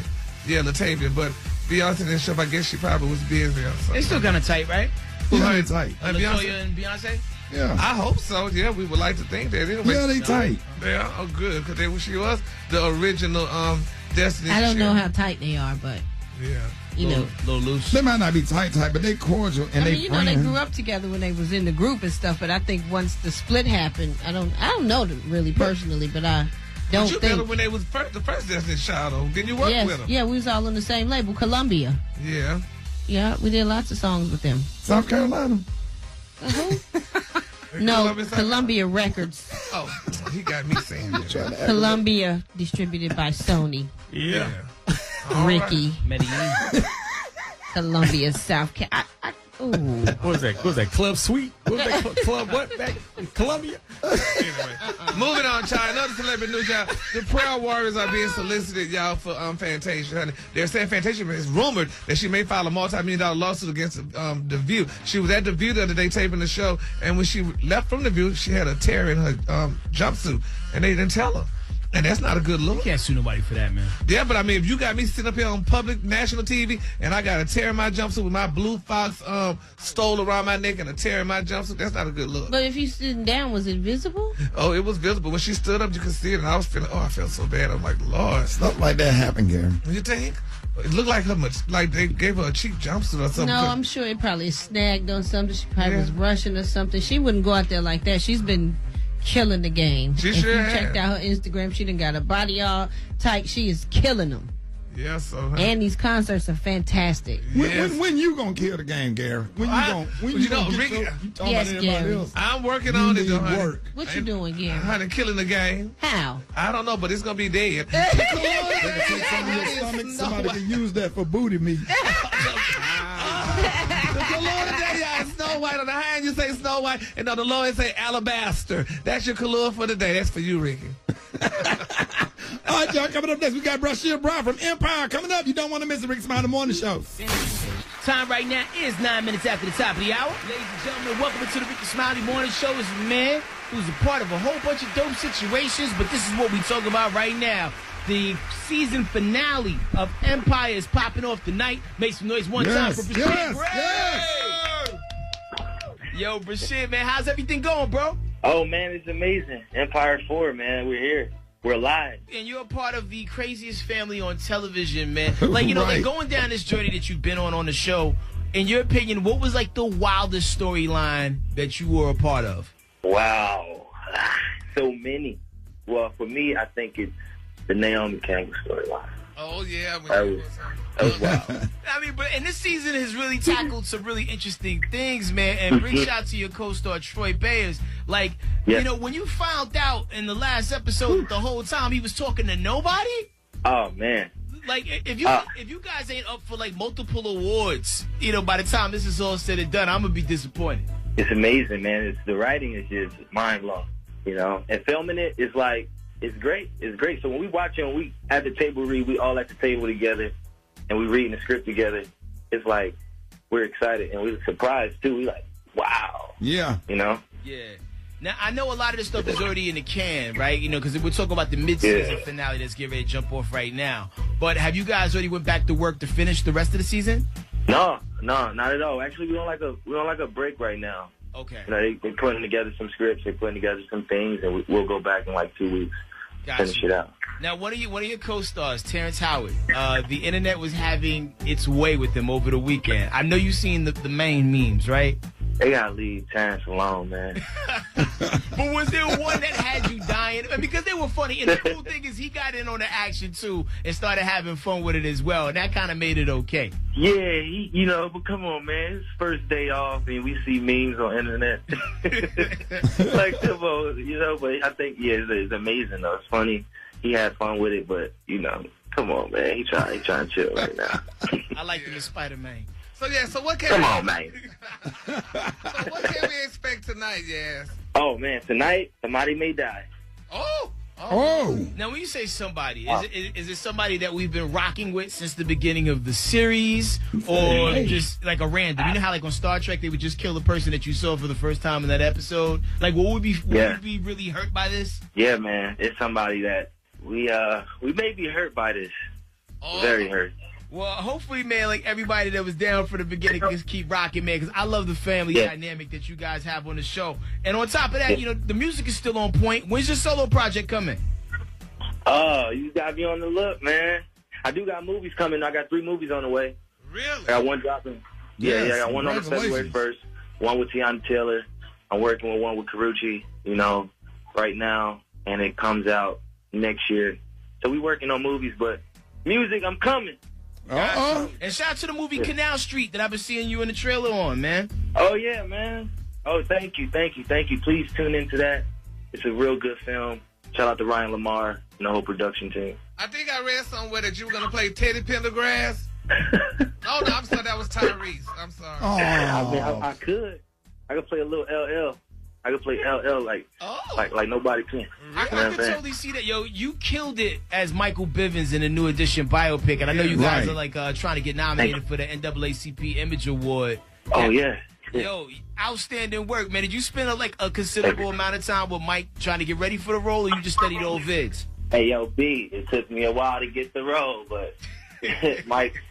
Yeah, Latavia, but Beyonce didn't show up. I guess she probably was busy or something. They still kind of tight, right? Yeah, tight. LaToya and Beyonce? Yeah. I hope so. Yeah, we would like to think that. Anyway, yeah, they tight. Yeah, oh, good, because she was the original Destiny. I don't know how tight they are, but yeah, you know, a little loose. They might not be tight, but they cordial and they grew up together when they was in the group and stuff. But I think once the split happened, I don't know them really personally, but I. But you met her when they was the first Destiny's Child, though. Didn't you work with them? Yeah, we was all on the same label, Columbia. Yeah. Yeah, we did lots of songs with them. South Carolina. No, Columbia Records. Oh, he got me saying that. Columbia, distributed by Sony. Yeah. Ricky. Medellin. Columbia, South Carolina. What was that? What was that? Club Suite? What was that? Club what? Back in Columbia? Anyway, moving on, child. Another celebrity news, y'all. The Prayer Warriors are being solicited, y'all, for Fantasia, honey. They're saying Fantasia is rumored that she may file a multi-million-dollar lawsuit against The View. She was at The View the other day taping the show, and when she left from The View, she had a tear in her jumpsuit, and they didn't tell her. And that's not a good look. You can't sue nobody for that, man. Yeah, but I mean, if you got me sitting up here on public national TV and I got a tear in my jumpsuit with my Blue Fox stole around my neck and a tear in my jumpsuit, that's not a good look. But if you sitting down, was it visible? Oh, it was visible. When she stood up, you could see it, and I was feeling, I felt so bad. I'm like, Lord. Stuff like that happened, Gary. You think? It looked like they gave her a cheap jumpsuit or something. No, I'm sure it probably snagged on something. She probably was rushing or something. She wouldn't go out there like that. She's been killing the game. She if sure you has. checked out her Instagram, she done got her body all tight. She is killing them. Yes, sir. And these concerts are fantastic. When you gonna kill the game, Gary? When you gonna Ricky, you talking Yes, about everybody Gary. else? I'm working on it, though, honey. Work. What you doing, Gary? Honey, killing the game. How? I don't know, but it's gonna be dead. Somebody can use that for booty meat. The Kahlua today, y'all. Snow White on the hand. You say Snow White, and on the low end say alabaster. That's your Kahlua for the day. That's for you, Ricky. All right, y'all. Coming up next, we got Bryshere from Empire coming up. You don't want to miss the Rickey Smiley Morning Show. Time right now is 9 minutes after the top of the hour. Ladies and gentlemen, welcome to the Rickey Smiley Morning Show. It's a man who's a part of a whole bunch of dope situations, but this is what we talk about right now. The season finale of Empire is popping off tonight. Make some noise one time for Bryshere. Yo, Bryshere, man, how's everything going, bro? Oh, man, it's amazing. Empire 4, man, we're here. We're alive. And you're a part of the craziest family on television, man. Like, you know, like going down this journey that you've been on the show, in your opinion, what was like the wildest storyline that you were a part of? Wow. So many. Well, for me, I think it's the Naomi Campbell storyline. Oh, yeah. That was wild. I mean, and this season has really tackled some really interesting things, man. And big shout out to your co-star, Troy Bayers. Like, you know, when you found out in the last episode that the whole time he was talking to nobody. Oh, man. Like, if you guys ain't up for, like, multiple awards, you know, by the time this is all said and done, I'm going to be disappointed. It's amazing, man. The writing is just mind-blowing, you know. And filming it is like, it's great. It's great. So when we watch it and we at the table read, we all at the table together, and we reading the script together, it's like we're excited and we're surprised, too. We like, wow. Yeah. You know? Yeah. Now, I know a lot of this stuff is already in the can, right? You know, because we're talking about the mid-season finale that's getting ready to jump off right now. But have you guys already went back to work to finish the rest of the season? No, not at all. Actually, we on like a break right now. Okay. You know, they're putting together some scripts, they're putting together some things, and we'll go back in like 2 weeks. Finish it out. Now, one of your co-stars, Terrence Howard, the internet was having its way with him over the weekend. I know you've seen the main memes, right? They gotta leave Terrence alone, man. But was there one that had you dying? I mean, because they were funny. And the cool thing is he got in on the action, too, and started having fun with it as well. And that kind of made it okay. Yeah, you know, but come on, man. It's first day off, and we see memes on the internet. Like, come on, you know, but I think, it's amazing, though. It's funny. He had fun with it, but, you know, come on, man. He trying to chill right now. I like him as Spider-Man. So what can Come on, man. So what can we expect tonight, Yaz? Oh, man, tonight, somebody may die. Oh. Now, when you say somebody, is it somebody that we've been rocking with since the beginning of the series, or just like a random? You know how like on Star Trek they would just kill the person that you saw for the first time in that episode? Like, would we be really hurt by this? Yeah, man. It's somebody that we may be hurt by this. Very hurt. Well, hopefully, man, like everybody that was down for the beginning can just keep rocking, man, because I love the family dynamic that you guys have on the show. And on top of that, you know, the music is still on point. When's your solo project coming? You got to be on the look, man. I do got movies coming. I got 3 movies on the way. Really? I got one dropping. I got one on February 1st, one with Tiana Taylor. I'm working with one with Karuchi, you know, right now, and it comes out next year. So we working on movies, but music, I'm coming. And shout out to the movie Canal Street that I've been seeing you in the trailer on, man. Oh, yeah, man. Oh, thank you. Please tune into that. It's a real good film. Shout out to Ryan Lamar and the whole production team. I think I read somewhere that you were going to play Teddy Pendergrass. Oh, no, I'm sorry. That was Tyrese. I'm sorry. I could. I could play a little LL. I could play LL like nobody can. I can totally see that. Yo, you killed it as Michael Bivins in the New Edition biopic, and I know you guys are like trying to get nominated for the NAACP Image Award. Oh, yeah. Yo, outstanding work, man. Did you spend a considerable amount of time with Mike trying to get ready for the role, or you just studied old vids? Hey, yo, B, it took me a while to get the role, but Mike,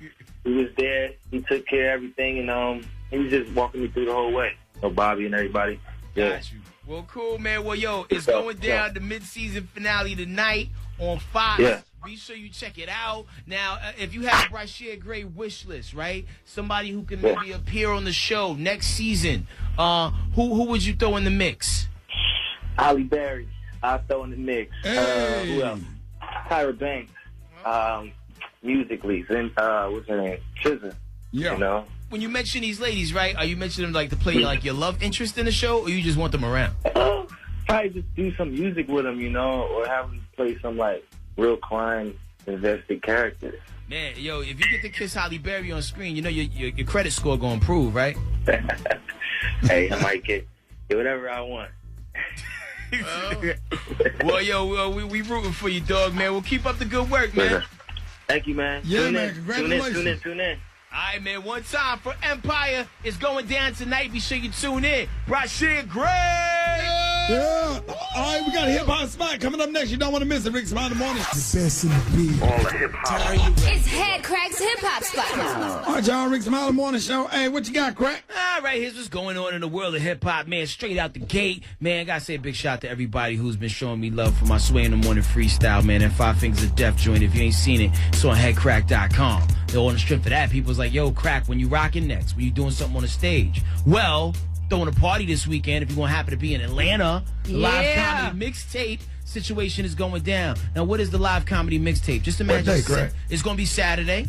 he was there. He took care of everything, and he was just walking me through the whole way. So Bobby and everybody. Yeah. Got you. Well, cool, man. Well, yo, it's going down the mid-season finale tonight on Fox. Yeah. Be sure you check it out. Now, if you have a Bryshere Gray wish list, right? Somebody who can maybe appear on the show next season, who would you throw in the mix? Holly Berry. I'll throw in the mix. Who else? Tyra Banks. musically. Then what's her name? Chizza. Yeah. You know. When you mention these ladies, right? Are you mentioning them like to play like your love interest in the show, or you just want them around? Probably just do some music with them, you know, or have them play some like real crime invested characters. Man, yo, if you get to kiss Halle Berry on screen, you know your credit score gonna improve, right? Hey, I might get whatever I want. Well, yo, we rooting for you, dog, man. We'll keep up the good work, man. Thank you, man. Yeah, tune man. in, Congratulations. Tune in. All right, man. One time for Empire is going down tonight. Be sure you tune in. Bryshere, great. Yeah. All right, we got a hip-hop spot coming up next. You don't want to miss it. Rickey Smiley Morning. The best in the beat. All the hip-hop. It's Head Crack's Hip Hop Spot. All right, y'all. Rickey Smiley Morning Show. Hey, what you got, Crack? All right, here's what's going on in the world of hip-hop, man. Straight out the gate. Man, I got to say a big shout out to everybody who's been showing me love for my Sway in the Morning freestyle, man. And 5 Fingers of Death joint. If you ain't seen it, it's on headcrack.com. They're on the strength of that. People's like, yo, Crack, when you rocking next? When you doing something on the stage? Well, throwing a party this weekend if you want to happen to be in Atlanta. The live comedy mixtape situation is going down. Now, what is the live comedy mixtape? Just imagine What day, Craig? it's going to be Saturday.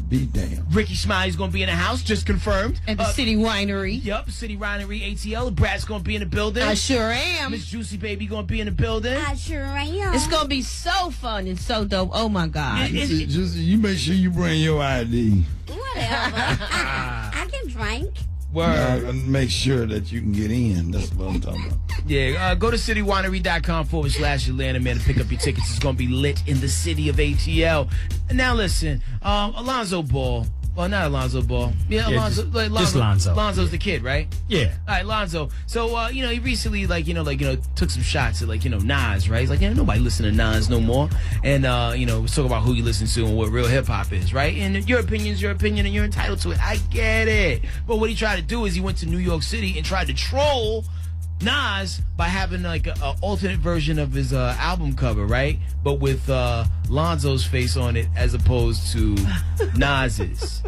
Be damn. Rickey Smiley's going to be in the house, just confirmed. At the City Winery. Yep, City Winery ATL. Brad's going to be in the building. I sure am. Miss Juicy Baby going to be in the building. I sure am. It's going to be so fun and so dope. Oh, my God. Just you make sure you bring your ID. Whatever. I can drink. Word. Make sure that you can get in. That's what I'm talking about. Yeah, go to citywinery.com/Atlanta, man, to pick up your tickets. It's going to be lit in the city of ATL. And now listen, Alonzo Ball. Well, not Alonzo Ball. Yeah, Alonzo. Just Lonzo. Lonzo's the kid, right? Yeah. All right, Lonzo. So, he recently, took some shots at, Nas, right? He's like, nobody listen to Nas no more. And, let's talk about who you listen to and what real hip-hop is, right? And your opinion is your opinion, and you're entitled to it. I get it. But what he tried to do is he went to New York City and tried to troll Nas by having, an alternate version of his album cover, right? But with Lonzo's face on it as opposed to Nas's.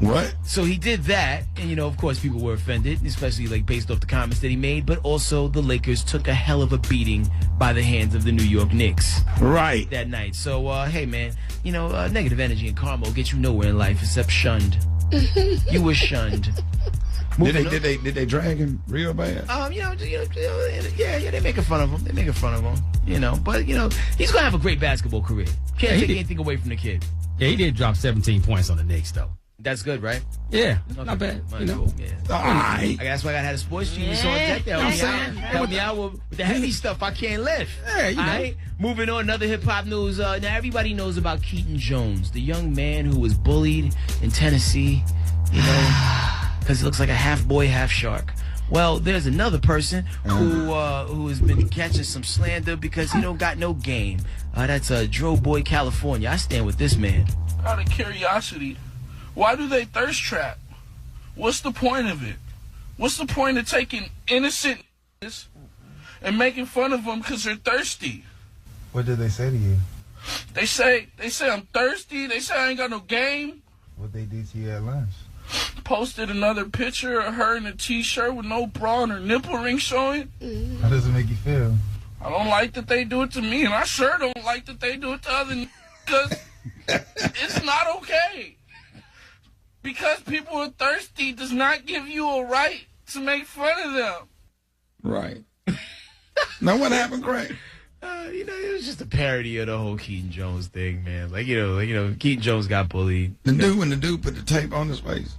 What? So he did that, and of course people were offended, especially based off the comments that he made, but also the Lakers took a hell of a beating by the hands of the New York Knicks. Right. That night. So hey man, negative energy and karma will get you nowhere in life except shunned. You were shunned. Did they drag him real bad? Yeah, they're making fun of him. But he's gonna have a great basketball career. Can't take anything away from the kid. Yeah, he did drop 17 points on the Knicks, though. That's good, right? Yeah, Okay. not bad. Cool, yeah. All right. That's why I had a sports genius on deck there. Help me out with the heavy stuff I can't lift. Yeah, All right. Moving on, another hip hop news. Now everybody knows about Keaton Jones, the young man who was bullied in Tennessee. Because he looks like a half boy, half shark. Well, there's another person who has been catching some slander because he don't got no game. That's Dro Boy, California. I stand with this man. Out of curiosity, why do they thirst trap? What's the point of it? What's the point of taking innocent and making fun of them because they're thirsty? What did they say to you? They say I'm thirsty. They say I ain't got no game. What they do to you at lunch? Posted another picture of her in a t-shirt with no bra and her nipple ring showing. How does it make you feel? I don't like that they do it to me, and I sure don't like that they do it to other because it's not okay. Because people are thirsty does not give you a right to make fun of them. Right. Now what happened, Craig? It was just a parody of the whole Keaton Jones thing, man. Keaton Jones got bullied. When the dude put the tape on his face?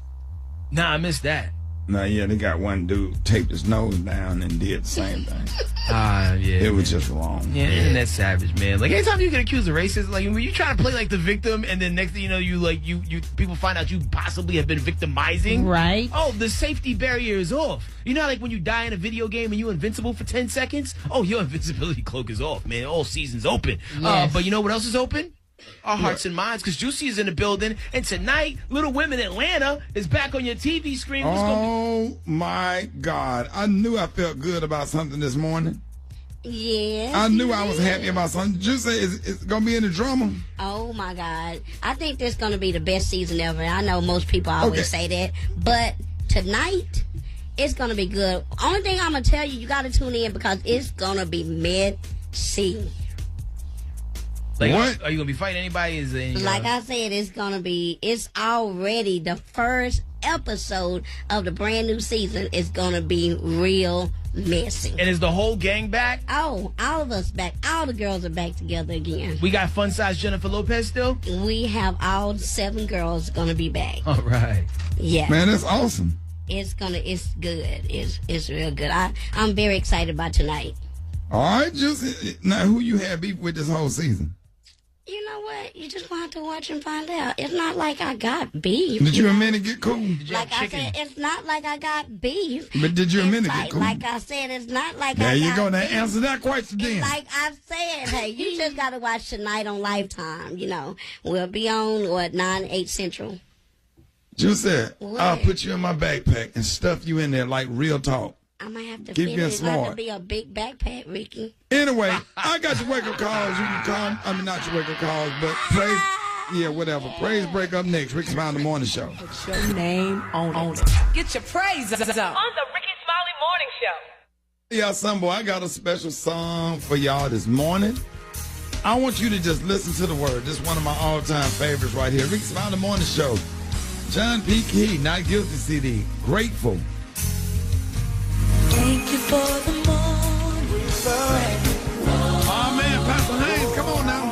Nah, I missed that. Nah, yeah, they got one dude taped his nose down and did the same thing. Yeah. It was just wrong. Yeah, and that's savage, man. Anytime you get accused of racism, when you try to play the victim, and then next thing you know, you people find out you possibly have been victimizing. Right. Oh, the safety barrier is off. You know, when you die in a video game and you're invincible for 10 seconds? Oh, your invincibility cloak is off, man. All season's open. Yes. But you know what else is open? Our hearts and minds, because Juicy is in the building, and tonight, Little Women Atlanta is back on your TV screen. My God. I knew I felt good about something this morning. Yes. I knew I was happy about something. Juicy is going to be in the drama. Oh, my God. I think this is going to be the best season ever. I know most people always say that, but tonight, it's going to be good. Only thing I'm going to tell you, you got to tune in because it's going to be messy. Like, What? Are you gonna be fighting anybody? Like I said, it's already the first episode of the brand new season. Is gonna be real messy. And is the whole gang back? Oh, all of us back. All the girls are back together again. We got fun size Jennifer Lopez still? We have all 7 girls gonna be back. All right. Yeah. Man, that's awesome. It's good. It's real good. I'm very excited about tonight. All right, Juicy. Now, who you had beef with this whole season? You know what? You just want to watch and find out. It's not like I got beef. Did you and Minnie get cool? Like I said, it's not like I got beef. But did you and Minnie get cool? Like I said, it's not like there I you got go. Now beef. answer that question then. Like I said, hey, you just got to watch tonight on Lifetime. You know, we'll be on, 9, 8 Central. Juicy, What? I'll put you in my backpack and stuff you in there like real talk. I might have to Keep fit getting it. It's going to smart. be a big backpack, Ricky. Anyway, I got your wake-up calls. You can call. I mean, not your wake-up calls, but praise. Yeah, whatever. Praise break up next. Rickey Smiley Morning Show. Put your name on it. Get your praises up. On the Rickey Smiley Morning Show. Yeah, son boy, I got a special song for y'all this morning. I want you to just listen to the word. This is one of my all-time favorites right here. Rickey Smiley Morning Show. John P. Key, Not Guilty CD. Grateful. Thank you for the morning. Oh, man, Pastor Haynes, come on now.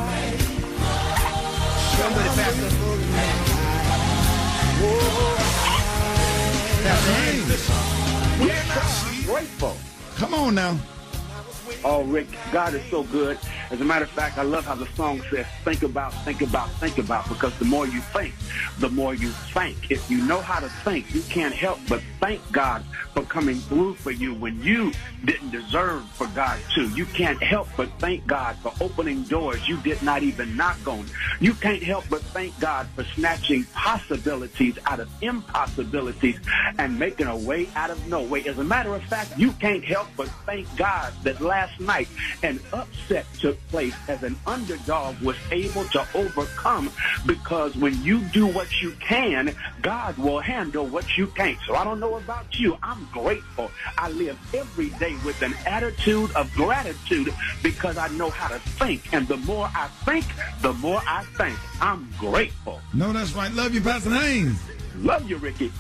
Come with it, Pastor. Pastor Haynes. Grateful. Come on now. Oh, Rick, God is so good. As a matter of fact, I love how the song says, think about, think about, think about, because the more you think, the more you thank. If you know how to think, you can't help but thank God for coming through for you when you didn't deserve for God to. You can't help but thank God for opening doors you did not even knock on. You can't help but thank God for snatching possibilities out of impossibilities and making a way out of no way. As a matter of fact, you can't help but thank God that last night an upset took place as an underdog was able to overcome, because when you do what you can, God will handle what you can't. So I don't know about you. I'm grateful. I live every day with an attitude of gratitude because I know how to think. And the more I think, the more I thank. I'm grateful. No, that's right. Love you, Pastor Haynes. Love you, Ricky.